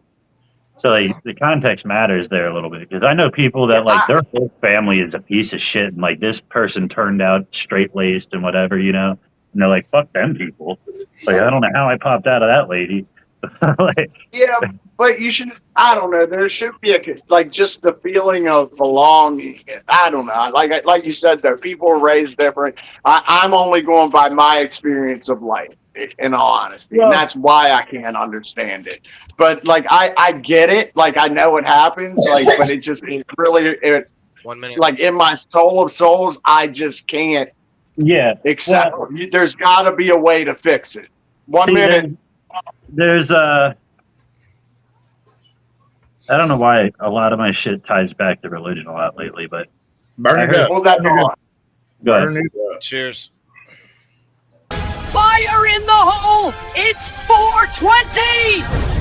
so like the context matters there a little bit because I know people that like their whole family is a piece of shit, and like this person turned out straight-laced and whatever, you know. And they're like, fuck them people. Like I don't know how I popped out of that lady. Like, Yeah, but you should. I don't know. There should be just the feeling of belonging. I don't know. Like you said, though, people are raised different. I'm only going by my experience of life, in all honesty, and that's why I can't understand it. But like I get it. Like I know what happens. Like, but it really 1 minute. like in my soul of souls, I just can't. yeah. Accept. There's got to be a way to fix it. 1 minute. There's I don't know why a lot of my shit ties back to religion a lot lately, but Burn it up. Hold that door. Go ahead. Burn it up. Cheers. Fire in the hole! It's 420!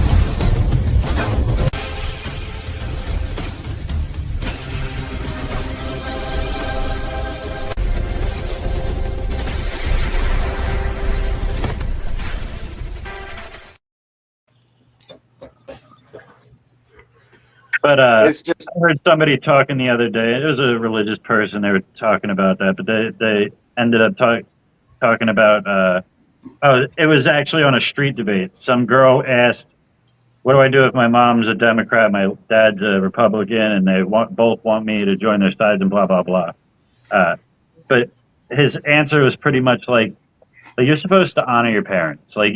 But It's just I heard somebody talking the other day. It was a religious person. They were talking about that, but they ended up talking about. Oh, it was actually on a street debate. Some girl asked, "What do I do if my mom's a Democrat, my dad's a Republican, and they both want me to join their sides and blah blah blah?" But his answer was pretty much like you're supposed to honor your parents. Like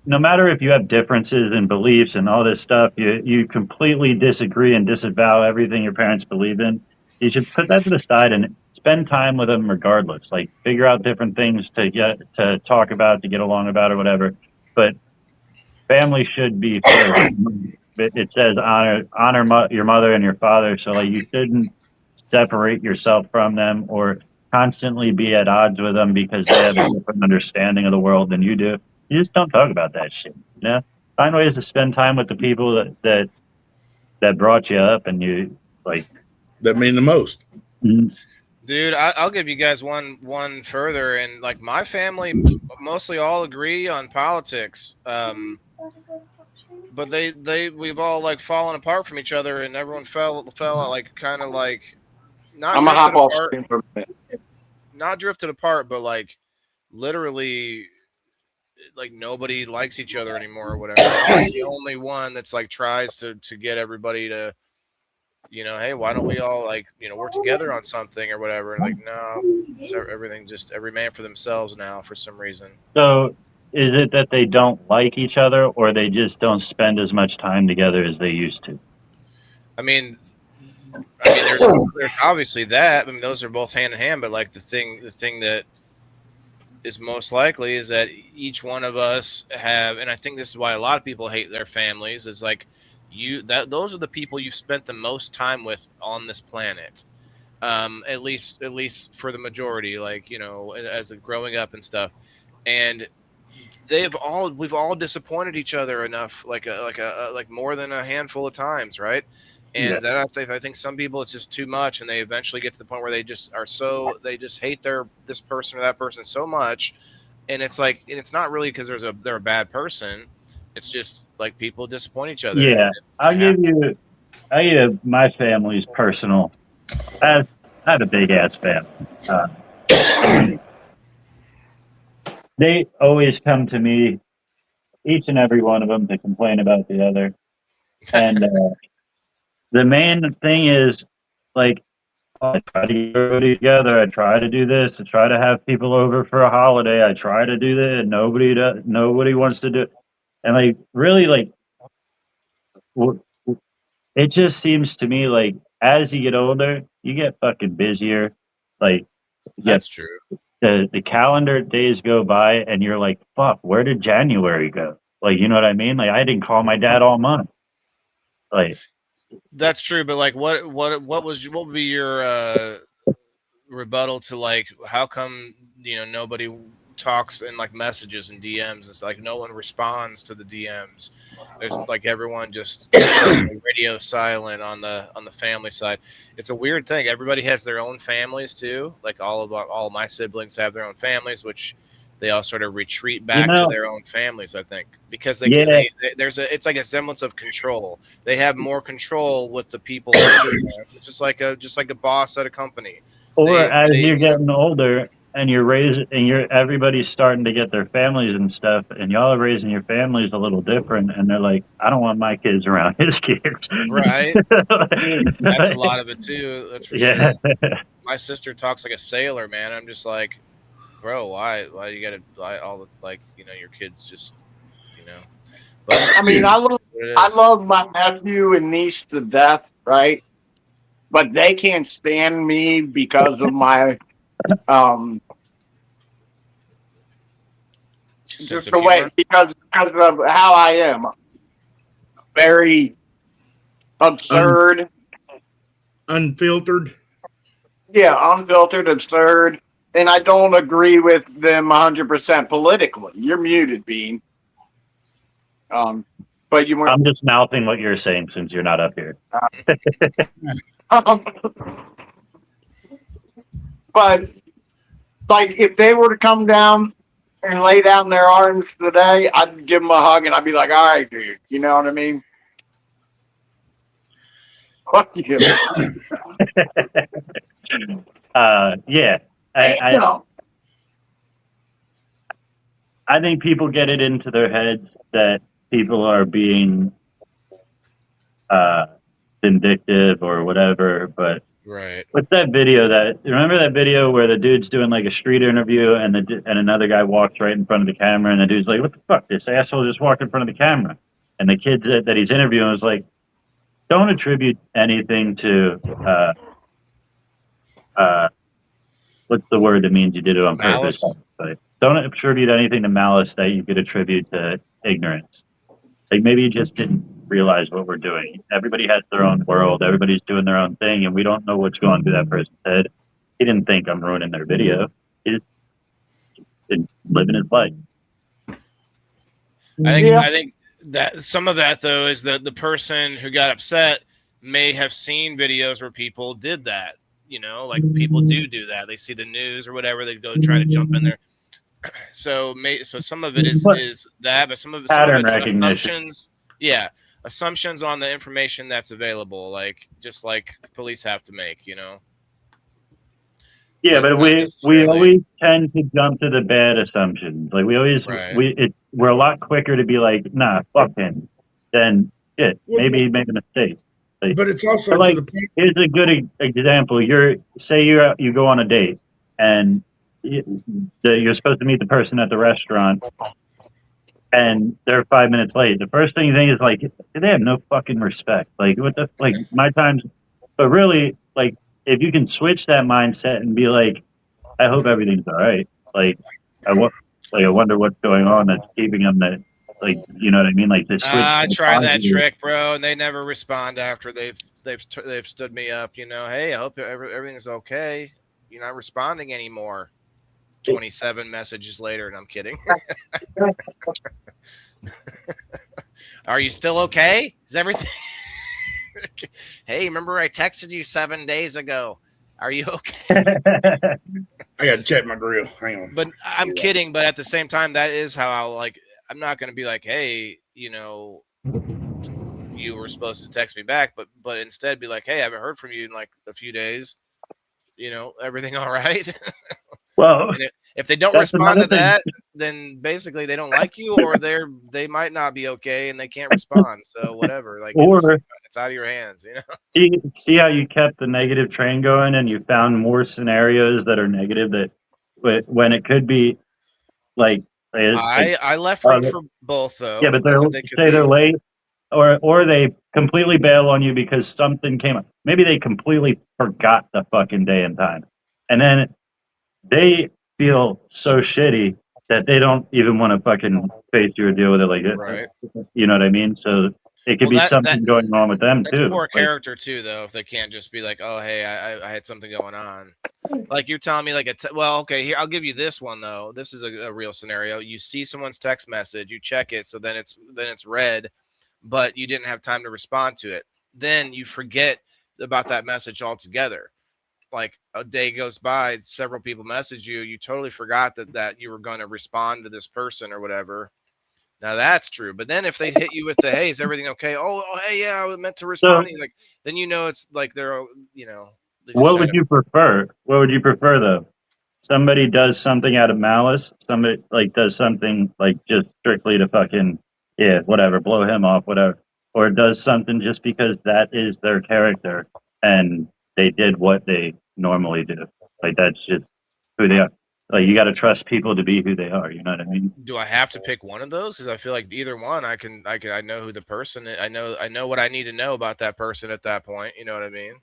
no matter if you have differences in beliefs and all this stuff, you completely disagree and disavow everything your parents believe in. You should put that to the side and spend time with them regardless. Like figure out different things to talk about, to get along about, or whatever. But family should be first. It says honor your mother and your father. So like you shouldn't separate yourself from them or constantly be at odds with them because they have a different understanding of the world than you do. You just don't talk about that shit. You know, find ways to spend time with the people that brought you up and you like. That mean the most. Mm, Dude, I'll give you guys one further, and like my family mostly all agree on politics, but we've all like fallen apart from each other, and everyone fell out like kind of like not I'm gonna hop drifted off apart, screen for a minute. not drifted apart, but like literally like nobody likes each other anymore or whatever. I'm like the only one that's like tries to get everybody to, you know, hey, why don't we all like, you know, work together on something or whatever? And like, no, it's everything just every man for themselves now for some reason. So, is it that they don't like each other, or they just don't spend as much time together as they used to? I mean, there's obviously that. I mean, those are both hand in hand. But like the thing that is most likely is that each one of us have, and I think this is why a lot of people hate their families, is like those are the people you've spent the most time with on this planet. At least for the majority, like, you know, as growing up and stuff, and we've all disappointed each other enough, like more than a handful of times, right? And Yeah. then I think some people it's just too much, and they eventually get to the point where they just hate this person or that person so much, and it's like, and it's not really because they're a bad person. It's just like people disappoint each other. Yeah, I'll give you my family's personal. I have a big ass family. They always come to me, each and every one of them, to complain about the other. And the main thing is, like, I try to get everybody together. I try to do this. I try to have people over for a holiday. I try to do that. And nobody wants to do it. And like, really, like, it just seems to me like as you get older, you get fucking busier. Like, That's true. The calendar days go by, and you're like, "Fuck, where did January go?" Like, you know what I mean? Like, I didn't call my dad all month. Like, That's true, but like, what would be your rebuttal to like, how come, you know, nobody talks in like messages and DMs? It's like no one responds to the DMs. There's like everyone just radio silent on the family side. It's a weird thing. Everybody has their own families too. Like all my siblings have their own families, which they all sort of retreat back to their own families, I think, because it's like a semblance of control. They have more control with the people. It's just like a boss at a company. Or as you're getting older and everybody's starting to get their families and stuff, and y'all are raising your families a little different, and they're like, I don't want my kids around his kids. Right. That's a lot of it too. That's for sure. My sister talks like a sailor, man. I'm just like, bro, why you gotta all the, like, you know, your kids just, you know. But I mean, I love my nephew and niece to death, right? But they can't stand me because of my just the way, because of how I am. Very absurd. Unfiltered. Yeah, unfiltered, absurd. and I don't agree with them 100% politically. You're muted, Bean. But you weren't. I'm just mouthing what you're saying since you're not up here. But like, if they were to come down and lay down their arms today, I'd give them a hug and I'd be like, "All right, dude," you know what I mean? Fuck you. Yeah, I think people get it into their heads that people are being vindictive or whatever, but Right. what's that video that remember that video where the dude's doing like a street interview and another guy walks right in front of the camera and the dude's like, "What the fuck? This asshole just walked in front of the camera." And the kid that he's interviewing was like, "Don't attribute anything to what's the word that means you did it on purpose? Malice? Like, don't attribute anything to malice that you could attribute to ignorance. Like maybe you just didn't realize what we're doing. Everybody has their own world. Everybody's doing their own thing, and we don't know what's going through that person's head. He didn't think I'm ruining their video. He just been living his life." I think that some of that though is that the person who got upset may have seen videos where people did that. You know, like people do that. They see the news or whatever. They go try to jump in there. So some of it is that, but some of it's assumptions. Yeah, assumptions on the information that's available, like just like police have to make. You know. Yeah, but we always tend to jump to the bad assumptions. Like we always we're a lot quicker to be like, "Nah, fuck him," than maybe he made a mistake. Like, but it's also like, to the point. here's a good example. You go on a date and you're supposed to meet the person at the restaurant, and they're 5 minutes late. The first thing you think is like, they have no fucking respect. Like what the like my times, but really like. If you can switch that mindset and be like, I hope everything's all right. Like, I wonder what's going on that's keeping them that, like, you know what I mean? Like, to switch. I try that trick, bro, and they never respond after they've stood me up. You know, hey, I hope everything's okay. You're not responding anymore. 27 messages later, and I'm kidding. Are you still okay? Is everything? Hey, remember I texted you 7 days ago. Are you okay? I gotta check my grill. Hang on. But I'm kidding. But at the same time, that is how I'll like. I'm not going to be like, hey, you know, you were supposed to text me back, but instead be like, hey, I haven't heard from you in like a few days. You know, everything all right? Well, if they don't respond to that, then basically they don't like you, or they might not be okay and they can't respond. So whatever, like it's out of your hands, you know. See how you kept the negative train going, and you found more scenarios that are negative that when it could be like I left room for both though. Yeah, but they're late, or they completely bail on you because something came up. Maybe they completely forgot the fucking day and time, and then they feel so shitty that they don't even want to fucking face you or deal with it like it. Right. You know what I mean? So it could be something going on with them too. Poor character too, though. If they can't just be like, "Oh, hey, I had something going on," like you're telling me, like, well, okay, here I'll give you this one though. This is a real scenario. You see someone's text message, you check it, so then it's read, but you didn't have time to respond to it. Then you forget about that message altogether. Like a day goes by, several people message you, you totally forgot that you were going to respond to this person or whatever. Now that's true. But then if they hit you with the, hey, is everything okay? Oh hey, yeah, I was meant to respond. Like, then you know it's like they're, you know. What would you prefer? What would you prefer though? Somebody does something out of malice. Somebody like does something like just strictly to fucking whatever, blow him off, whatever, or does something just because that is their character and they did what they normally do. Like that's just who they are. Like you got to trust people to be who they are. You know what I mean? Do I have to pick one of those? Because I feel like either one, I know who the person is. I know what I need to know about that person at that point. You know what I mean?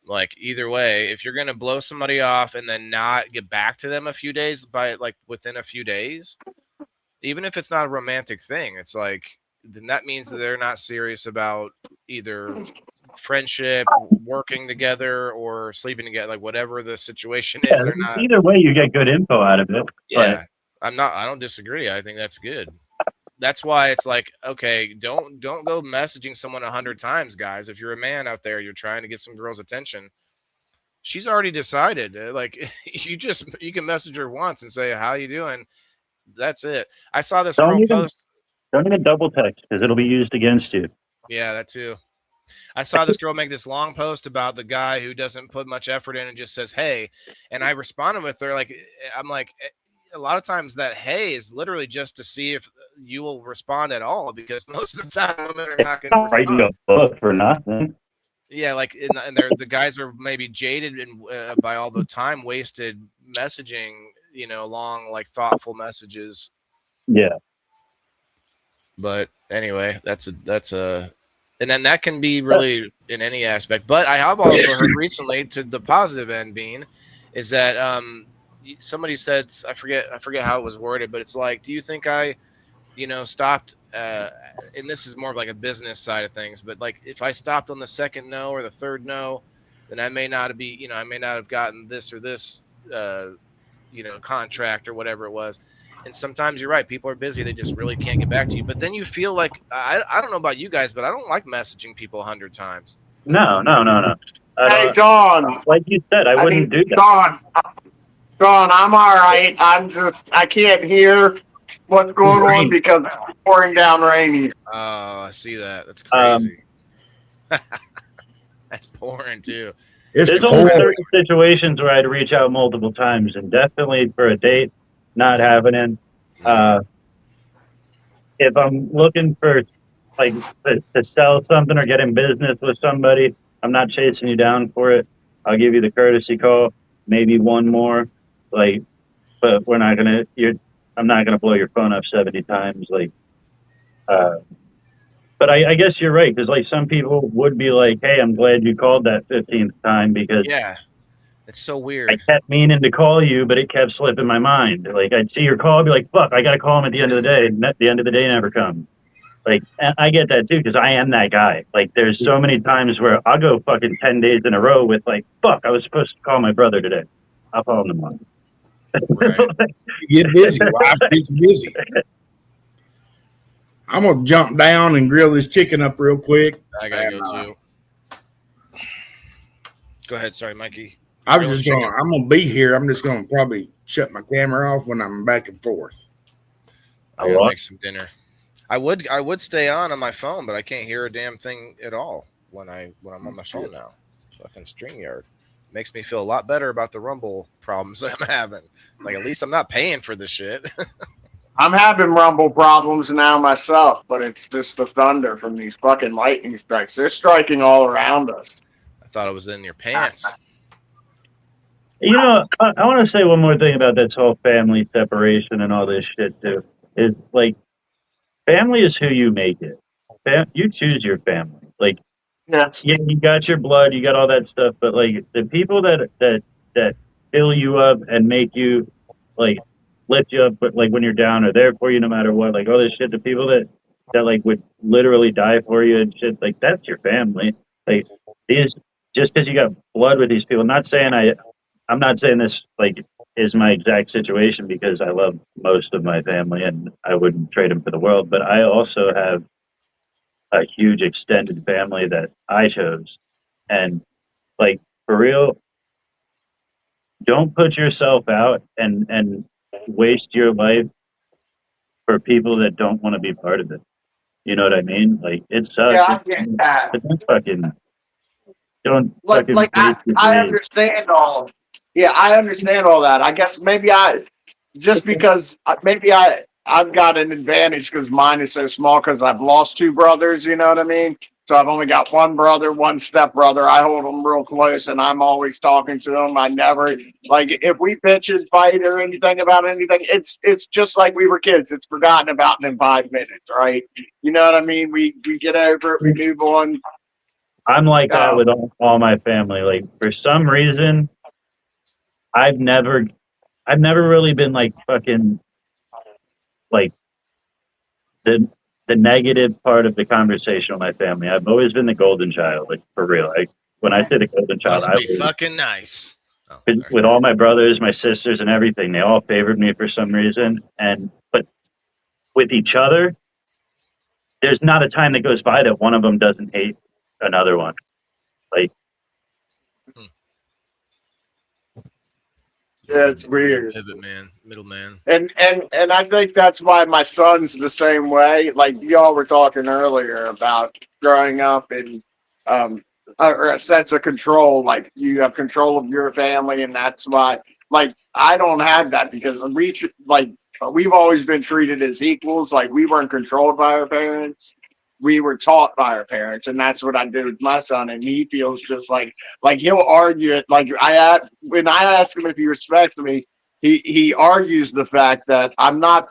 Like either way, if you're gonna blow somebody off and then not get back to them a few days within a few days, even if it's not a romantic thing, it's like then that means that they're not serious about either friendship, working together, or sleeping together, like whatever the situation Yeah, is. They're not. either way, you get good info out of it. Yeah, I don't disagree. I think that's good. That's why it's like, okay, don't go messaging someone 100 times, guys. If you're a man out there, you're trying to get some girl's attention. She's already decided. Like you can message her once and say, "How you doing?" That's it. I saw this girl post. Don't even double text because it'll be used against you. Yeah, that too. I saw this girl make this long post about the guy who doesn't put much effort in and just says, "Hey," and I responded with her like, I'm like, a lot of times that "hey" is literally just to see if you will respond at all, because most of the time women are not going to Writing respond. a book for nothing. Yeah, like and the guys are maybe jaded and by all the time wasted messaging, long like thoughtful messages. Yeah. But anyway, that's a and then that can be really in any aspect. But I have also heard recently, to the positive end being, is that somebody said, I forget how it was worded, but it's like, do you think I stopped, and this is more of like a business side of things, but like if I stopped on the second no or the third no, then I may not have gotten this or this, contract or whatever it was. And sometimes you're right, people are busy, they just really can't get back to you. But then you feel like, I don't know about you guys, but I don't like messaging people 100 times. No. Hey, Dawn. Like you said, I wouldn't do that. Dawn, I'm all right. I can't hear what's going on because it's pouring down rain. Oh, I see that. That's crazy. That's pouring too. There's only certain situations where I'd reach out multiple times, and definitely for a date, not having it. If I'm looking for like to sell something or get in business with somebody, I'm not chasing you down for it. I'll give you the courtesy call, maybe one more, but we're not gonna. I'm not gonna blow your phone up 70 times, But I guess you're right, because like some people would be like, "Hey, I'm glad you called that 15th time because it's so weird. I kept meaning to call you, but it kept slipping my mind. Like I'd see your call, I'd be like, "Fuck, I gotta call him at the end of the day." And the end of the day never comes. Like I get that too, because I am that guy. Like there's so many times where I'll go fucking 10 days in a row with like, "Fuck, I was supposed to call my brother today. I'll call him tomorrow." Right. Get busy. Life gets busy. I'm gonna jump down and grill this chicken up real quick. I gotta go too. Go ahead, sorry, Mikey. I'm gonna be here. I'm just gonna probably shut my camera off when I'm back and forth. I gotta make some dinner. I would stay on my phone, but I can't hear a damn thing at all when I'm on my phone now. Fucking StreamYard makes me feel a lot better about the Rumble problems that I'm having. Like at least I'm not paying for this shit. I'm having Rumble problems now myself, but it's just the thunder from these fucking lightning strikes. They're striking all around us. I thought it was in your pants. I want to say one more thing about this whole family separation and all this shit too. Is like, family is who you make it. You choose your family. Like, yeah, you got your blood, you got all that stuff, but like the people that fill you up and make you like lift you up, but like when you're down are there for you no matter what. Like all this shit, the people that like would literally die for you and shit. Like that's your family. Like just because you got blood with these people. I'm not saying this like is my exact situation because I love most of my family and I wouldn't trade them for the world. But I also have a huge extended family that I chose, and like for real, don't put yourself out and waste your life for people that don't want to be part of it. You know what I mean? Like it sucks. Yeah, I get that. I understand all. Yeah, I understand all that. I guess maybe I've got an advantage because mine is so small because I've lost two brothers. You know what I mean? So I've only got one brother, one stepbrother. I hold them real close, and I'm always talking to them. I never if we bitch and fight or anything about anything, it's just like we were kids. It's forgotten about in 5 minutes, right? You know what I mean? We get over it. We move on. I'm like that with all my family. Like for some reason, I've never really been like fucking like the negative part of the conversation with my family. I've always been the golden child, like for real. Like when I say the golden child, Must I be was fucking nice. Oh, with all my brothers, my sisters, and everything. They all favored me for some reason, but with each other, there's not a time that goes by that one of them doesn't hate another one. Like, Yeah, it's weird. Pivot man, middleman. And I think that's why my son's the same way. Like y'all were talking earlier about growing up in or a sense of control. Like you have control of your family, and that's why. Like I don't have that because we've always been treated as equals. Like we weren't controlled by our parents. We were taught by our parents, and that's what I did with my son. And he feels just like he'll argue it. Like when I ask him if he respects me, he argues the fact that I'm not.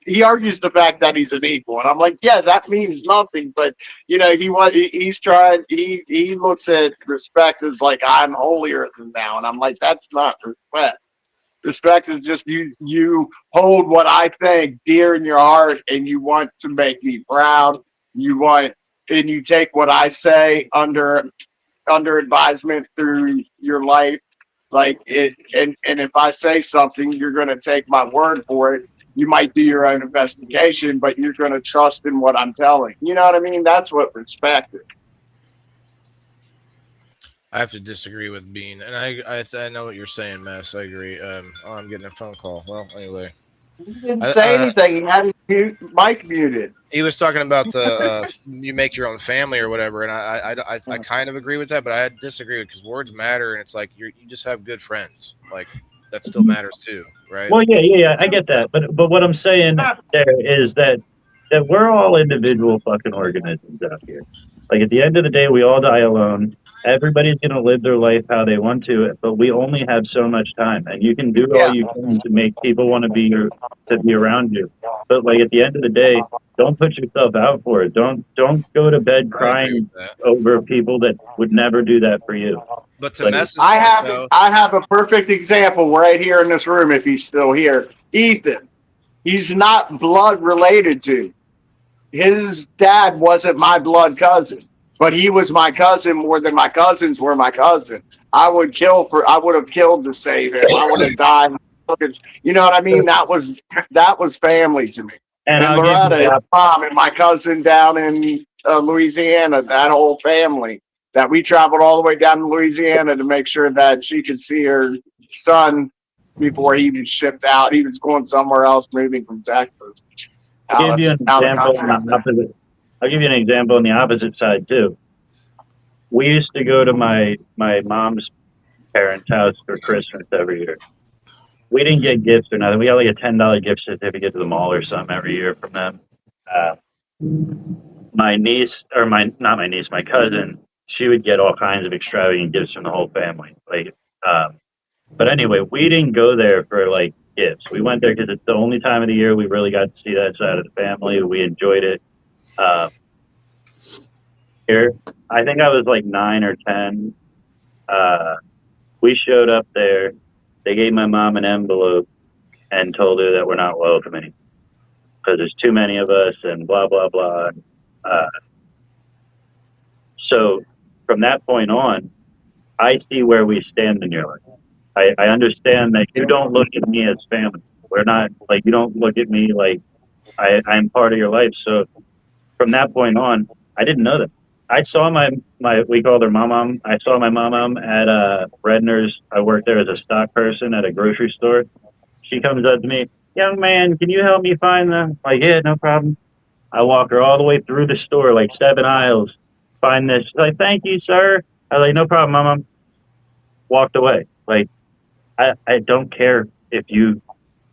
He argues the fact that he's an equal, and I'm like, yeah, that means nothing. But he's trying. He looks at respect as like I'm holier than thou, and I'm like, that's not respect. Respect is just you hold what I think dear in your heart, and you want to make me proud. And you take what I say under advisement through your life, like it. And if I say something, you're going to take my word for it. You might do your own investigation, but you're going to trust in what I'm telling. You know what I mean? That's what respect is. I have to disagree with Bean, and I know what you're saying, Mass. I agree. I'm getting a phone call. Well, anyway, He didn't say anything. He had his mic muted. He was talking about the you make your own family or whatever, and I kind of agree with that, but I disagree because words matter, and it's like you just have good friends, like that still matters too, right? well, yeah, I get that, but what I'm saying there is that we're all individual fucking organisms out here. Like at the end of the day, we all die alone. Everybody's gonna live their life how they want to, but we only have so much time, and you can do all you can to make people want to be around you. But like at the end of the day, don't put yourself out for it. Don't go to bed crying over people that would never do that for you. But to mess I have a perfect example right here in this room. If he's still here, Ethan. He's not blood related to. His dad wasn't my blood cousin, but he was my cousin more than my cousins were my cousin. I would have killed to save him. I would have died. You know what I mean? That was family to me. And Loretta, his mom, and my cousin down in Louisiana, that whole family, that we traveled all the way down to Louisiana to make sure that she could see her son before he was shipped out. He was going somewhere else, moving from Texas. I'll give you an example on the opposite side too. We used to go to my mom's parents' house for Christmas every year. We didn't get gifts or nothing. We got like a $10 gift certificate to the mall or something every year from them. My cousin, she would get all kinds of extravagant gifts from the whole family. But anyway, we didn't go there for like gifts. We went there because it's the only time of the year we really got to see that side of the family. We enjoyed it. Here, I think I was like 9 or 10. We showed up there. They gave my mom an envelope and told her that we're not welcoming because there's too many of us and blah, blah, blah. So from that point on, I see where we stand in your life. I understand that you don't look at me as family. We're not like, you don't look at me like I'm part of your life. So from that point on, I didn't know that. I saw we called her mom. I saw my mom at Redner's. I worked there as a stock person at a grocery store. She comes up to me, young man, can you help me find them? Like, yeah, no problem. I walk her all the way through the store, like 7 aisles, find this. She's like, thank you, sir. I was like, no problem, mom. Walked away. Like, I don't care if you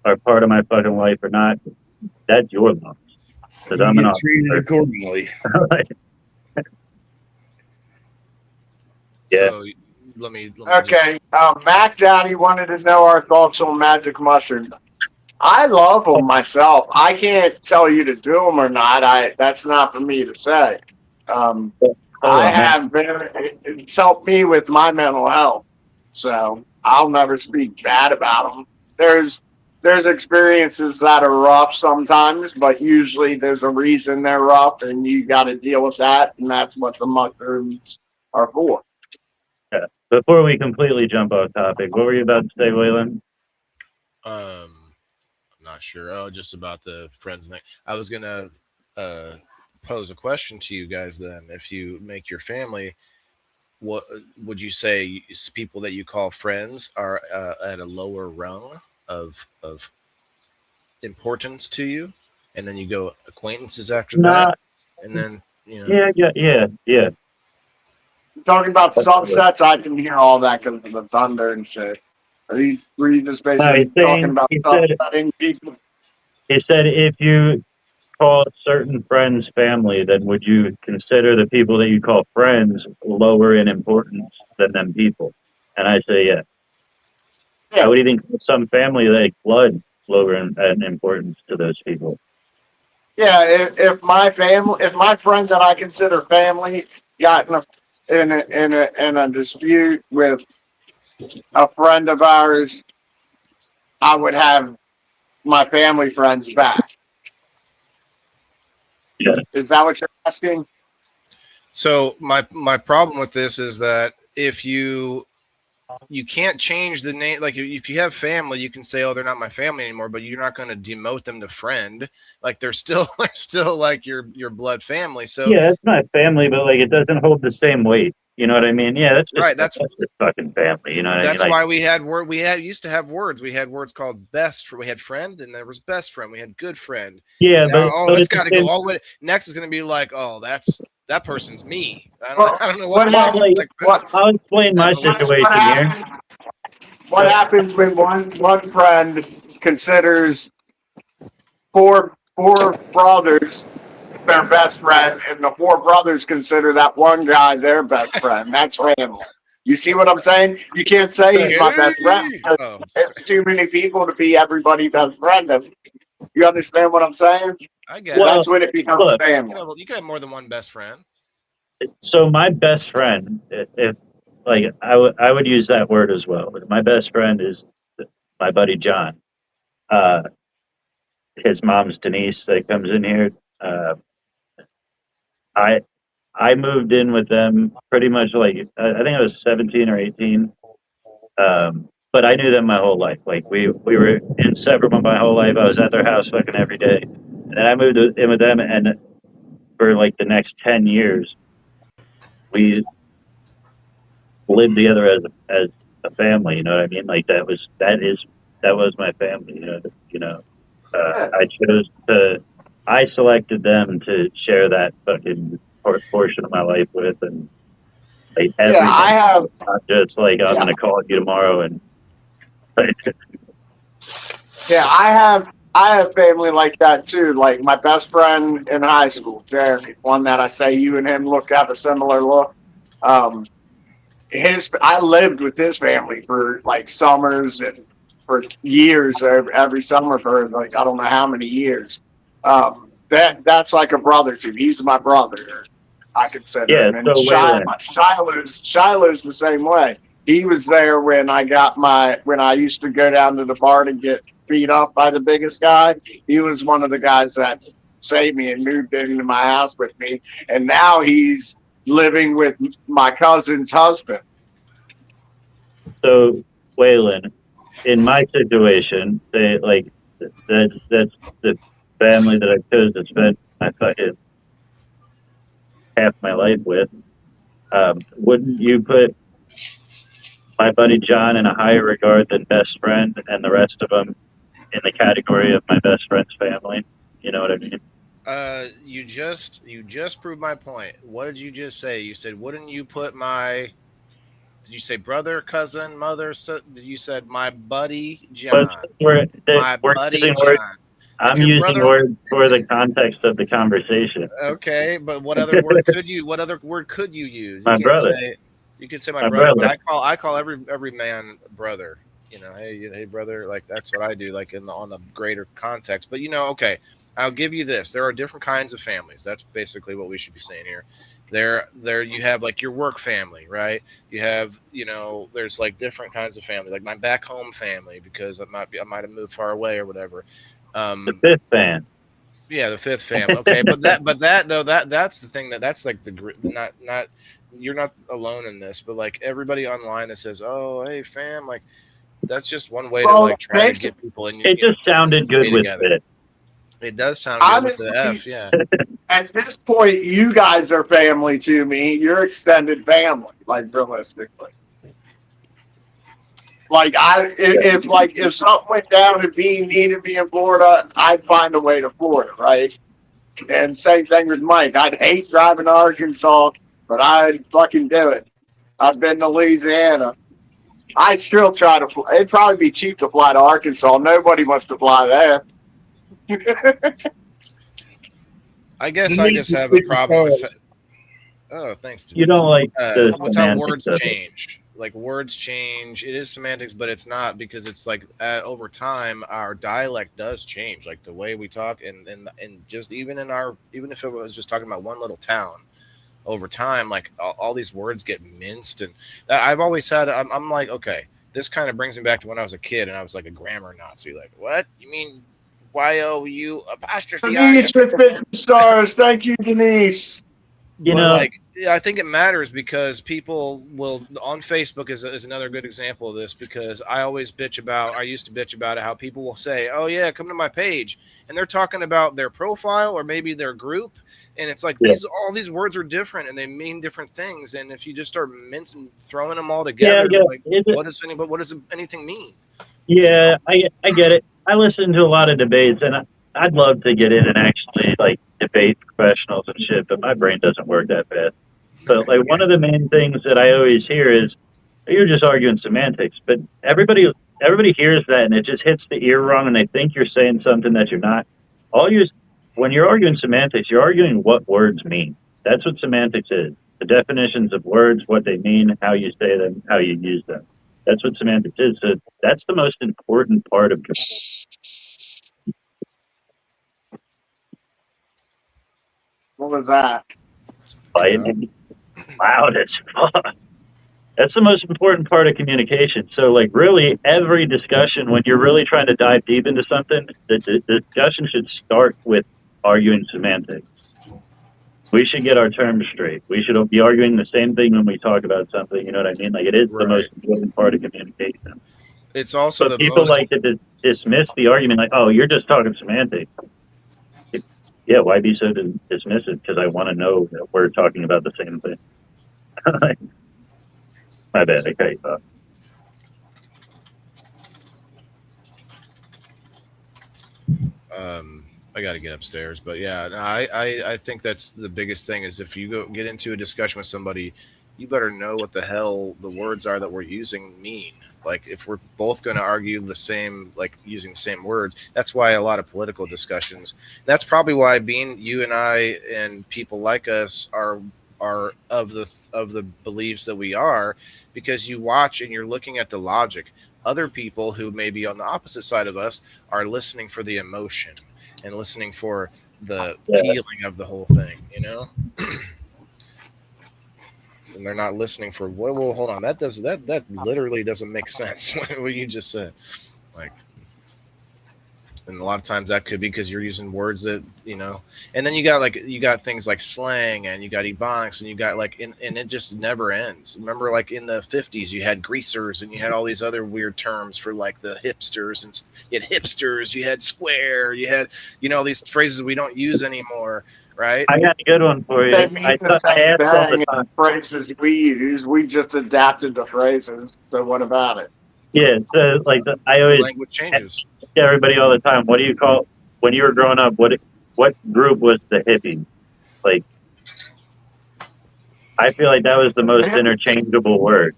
are part of my fucking life or not. That's your loss. Because I'm get treated accordingly. Yeah. So, let me okay. Mac Daddy wanted to know our thoughts on magic mushrooms. I love them myself. I can't tell you to do them or not. That's not for me to say. It's helped me with my mental health. So I'll never speak bad about them. there's experiences that are rough sometimes, but usually there's a reason they're rough, and you got to deal with that, and that's what the mushrooms are for. Yeah. Before we completely jump off topic, what were you about to say, Waylon? I'm not sure. Oh, just about the friends thing. I was gonna pose a question to you guys then. If you make your family, what would you say people that you call friends are at a lower rung of importance to you, and then you go acquaintances after that, Nah. and then Yeah. Talking about sunsets, I can hear all that because of the thunder and shit. Were you just No, basically talking about sunsetting people? he said if you call certain friends family, then would you consider the people that you call friends lower in importance than them people? And I say yeah. I Yeah, would even call some family like blood lower in importance to those people. yeah. If my friend that I consider family got in a dispute with a friend of ours, I would have my family friends back. Yeah. Is that what you're asking? So my problem with this is that if you can't change the name. Like if you have family, you can say, "Oh, they're not my family anymore," but you're not going to demote them to friend. Like they're still like your blood family. So Yeah, it's my family, but like it doesn't hold the same weight. You know what I mean? Yeah, right, that's just fucking family. You know what I mean? that's Like, why we used to have words. We had words called best. We had friend, and there was best friend. We had good friend. yeah, And now, but it's it's the got to go same. all the way. Next is going to be like, oh, that person's me. Well, I don't know what what next is happened? like. What I'll explain my Evolution. situation here. what happens when one friend considers four brothers their best friend, and the four brothers consider that one guy their best friend? That's family. You see what I'm saying? You can't say he's my best friend because Oh, it's too many people to be everybody's best friend. You understand what I'm saying? I get Well, That's when it becomes look, family. You can have more than one best friend. so my best friend, if like I would use that word as well. My best friend is my buddy John. Uh, his mom's Denise that comes in here. Uh, I I moved in with them pretty much like I think I was 17 or 18. But I knew them my whole life. Like we were inseparable my whole life. I was at their house fucking every day. And then I moved in with them, and for like the next 10 years, we lived together as a family. You know what I mean? Like that was my family. I chose to. I selected them to share that fucking portion of my life with, and like Yeah, everything. I have. Not just like I'm Yeah, gonna call you tomorrow and like, yeah, I have family like that too. Like my best friend in high school, Jeremy, one that I say you and him have a similar look. Um, I lived with his family for like summers and for years, every summer for like I don't know how many years. That's like a brother to me. He's my brother. I consider yeah. him. And So Waylon, Shiloh's the same way. He was there when I used to go down to the bar to get beat up by the biggest guy. He was one of the guys that saved me and moved into my house with me. And now he's living with my cousin's husband. so Waylon, in my situation, they like that's the family that I chose to spend my fucking half my life with. Wouldn't you put my buddy John in a higher regard than best friend, and the rest of them in the category of my best friend's family? You know what I mean? You just proved my point. What did you just say? You said, wouldn't you put my? Did you say brother, cousin, mother? You said my buddy John. We're My buddy using John. words. I'm your using brother- words for the context of the conversation. Okay, but what other word could you? What other word could you use? My brother. You could say my My brother, brother. but I call every man brother. Hey brother, like that's what I do, like on the greater context. But okay, I'll give you this. There are different kinds of families. That's basically what we should be saying here. There you have like your work family, right? You have, there's like different kinds of family, like my back home family, because I might have moved far away or whatever. The fifth fan. Yeah, the fifth fam. Okay, but that's the thing that's like not you're not alone in this, but like everybody online that says, "Oh, hey fam," like that's just one way to like try to get people in. It just sounded good with it. It does sound good with the F, yeah. At this point, you guys are family to me. You're extended family, like realistically. Like if something went down and Bean needed me in Florida, I'd find a way to Florida, right? And same thing with Mike. I'd hate driving to Arkansas, but I'd fucking do it. I've been to Louisiana. I still try to fly. It'd probably be cheap to fly to Arkansas. Nobody wants to fly there. I guess I just have a problem with. Oh, thanks. You don't like with how words change. Like words change. It is semantics, but it's not, because it's like over time our dialect does change. Like the way we talk, and just even if it was just talking about one little town, over time, like all these words get minced. And I've always had. I'm like, okay, this kind of brings me back to when I was a kid and I was like a grammar Nazi. Like, what you mean? Y-O-U apostrophe Denise with 50 stars. Thank you, Denise. I think it matters because people will on Facebook is another good example of this, because I used to bitch about it, how people will say, oh yeah, come to my page, and they're talking about their profile or maybe their group, and it's like all these words are different and they mean different things, and if you just start throwing them all together, what does anything mean? Yeah, I get it. I listen to a lot of debates, and I'd love to get in and actually like debate professionals and shit, but my brain doesn't work that fast. So like one of the main things that I always hear is, you're just arguing semantics, but everybody hears that and it just hits the ear wrong, and they think you're saying something that you're not. When you're arguing semantics, you're arguing what words mean. That's what semantics is. The definitions of words, what they mean, how you say them, how you use them. That's what semantics is. So that's the most important part of What was that? Loud as fuck. That's the most important part of communication. So, like, really, every discussion, when you're really trying to dive deep into something, the discussion should start with arguing semantics. We should get our terms straight. We should be arguing the same thing when we talk about something. You know what I mean? Like, it is the most important part of communication. It's also but people like to dismiss the argument, like, oh, you're just talking semantics. Yeah, why be so dismissive? Because I want to know that we're talking about the same thing. My bad, I cut you off. I got to get upstairs, but yeah, I think that's the biggest thing is if you get into a discussion with somebody, you better know what the hell the words are that we're using mean. Like if we're both going to argue the same, like using the same words, that's why a lot of political discussions. That's probably why you and I and people like us are of the beliefs that we are, because you watch and you're looking at the logic. Other people who may be on the opposite side of us are listening for the emotion and listening for the feeling of the whole thing, you know? And they're not listening for well, hold on, that literally doesn't make sense what you just said. Like, and a lot of times that could be because you're using words that, you know, and then you got things like slang, and you got ebonics, and you got and it just never ends. Remember, like in the 50s, you had greasers, and you had all these other weird terms for like the hipsters, and you had hipsters, you had square, you had, you know, these phrases we don't use anymore, right? I got a good one for you. I asked all the time. Phrases we use, we just adapted the phrases. So what about it? Yeah, so like I always language changes. Everybody all the time, what do you call when you were growing up? What group was the hippies? Like, I feel like that was the most interchangeable word.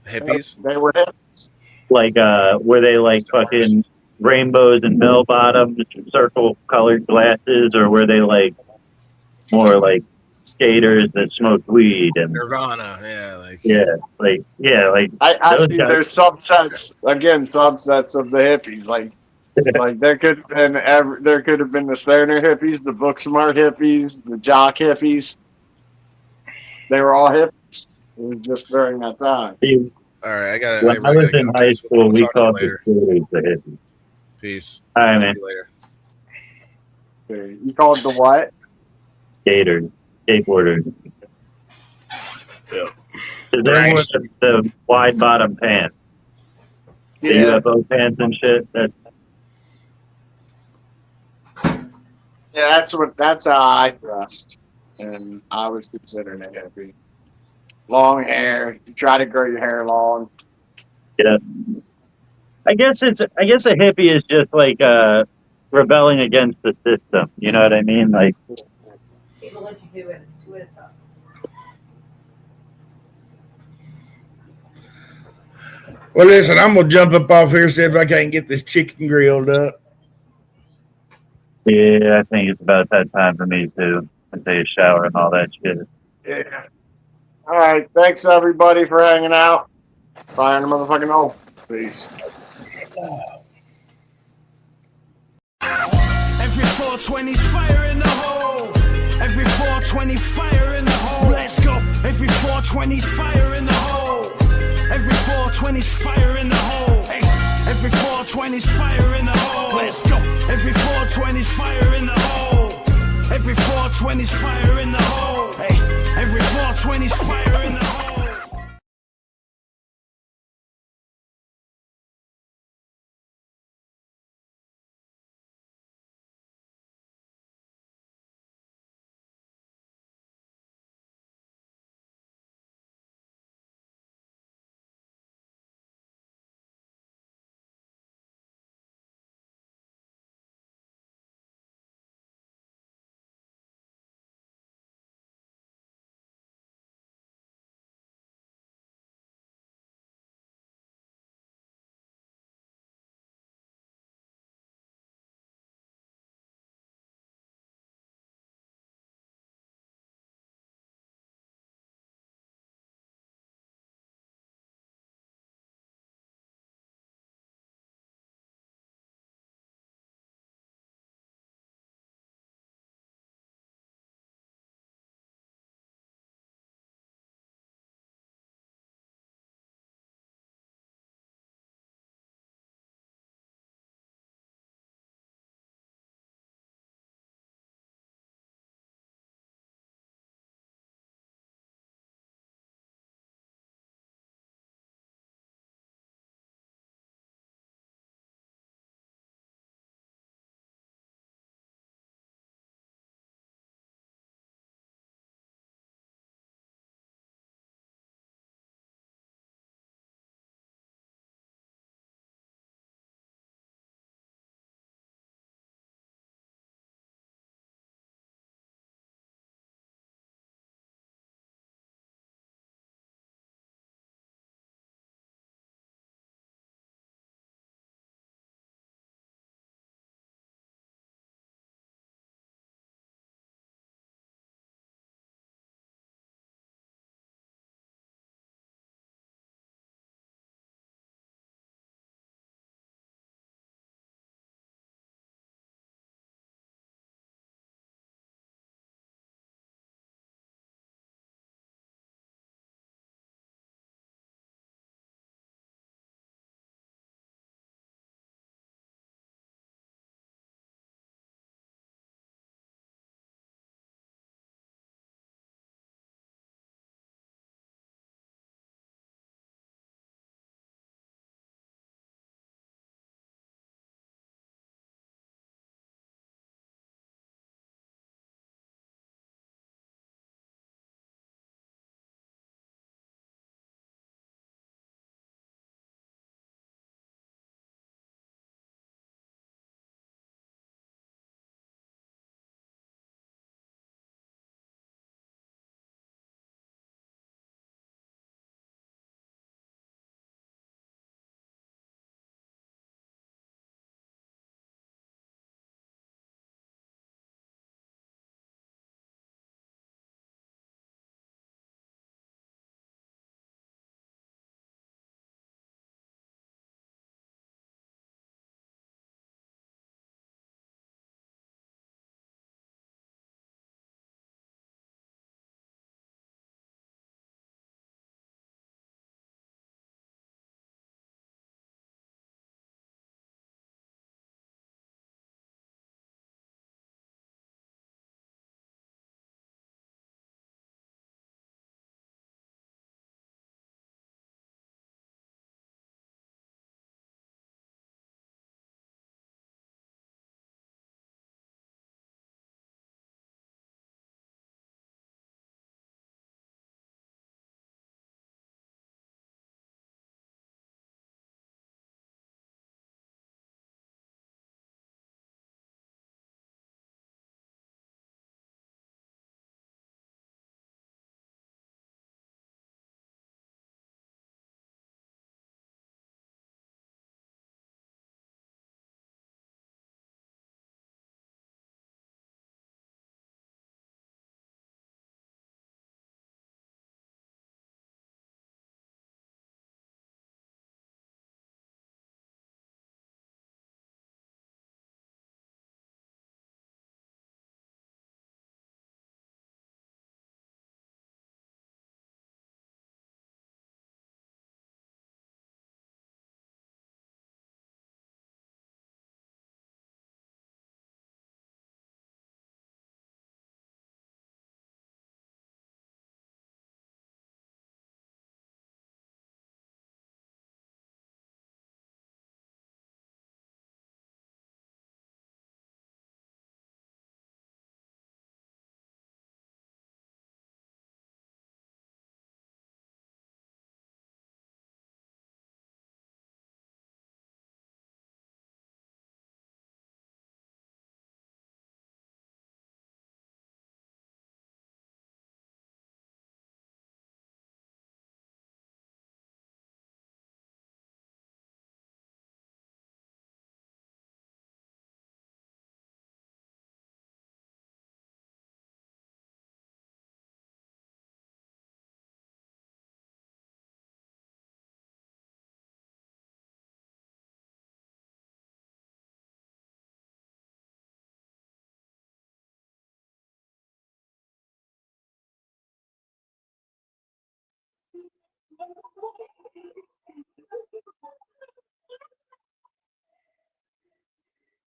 Hippies? They were hippies. Like, were they like fucking rainbows and bell bottoms, circle colored glasses, or were they like more like skaters that smoked weed and Nirvana? I think there's subsets of the hippies. Like Like there could have been the stoner hippies, the book smart hippies, the jock hippies. They were all hippies. It was just during that time. See, All right, I when I really was gotta in go, high guys. school, We'll we talk to you called the later. skaters the hippies. Peace. All right, See man. you later. Okay. You called the what? Skaters, skateboarders. Yeah. Because they wore the wide bottom pants, the Yeah, UFO pants and shit. yeah. That's how I dressed, and I was considered a hippie. Long hair. You try to grow your hair long. Yeah. I guess a hippie is just like rebelling against the system. You know what I mean? Like, It'll let you do it two at a time. Well, listen, I'm gonna jump up off here see if I can't get this chicken grilled up. yeah, I think it's about that time for me too. I take a shower and all that shit. Yeah. All right. Thanks everybody for hanging out. Bye on the motherfucking hole. Peace. Every 420's fire in the hole. Every 420 fire in the hole. Let's go. Every 420's fire in the hole. Every 420's fire in the hole. Hey. Every 420's fire in the hole. Let's go. Every 420's fire in the hole. Every 420's fire in the hole. Hey. Every 420's fire in the hole.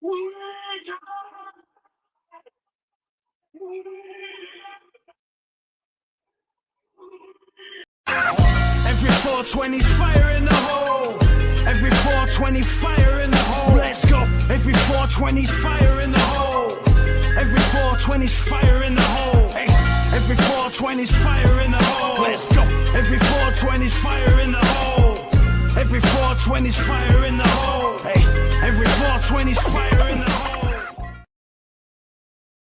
Every 420's fire in the hole. Every 420 fire in the hole. Let's go. Every 420's fire in the hole. Every 420's fire in the hole. Hey. Every 420's fire in the hole. Let's go. Every 420's fire in the hole. Every 420's fire in the hole. Hey. Every 420's fire in the hole.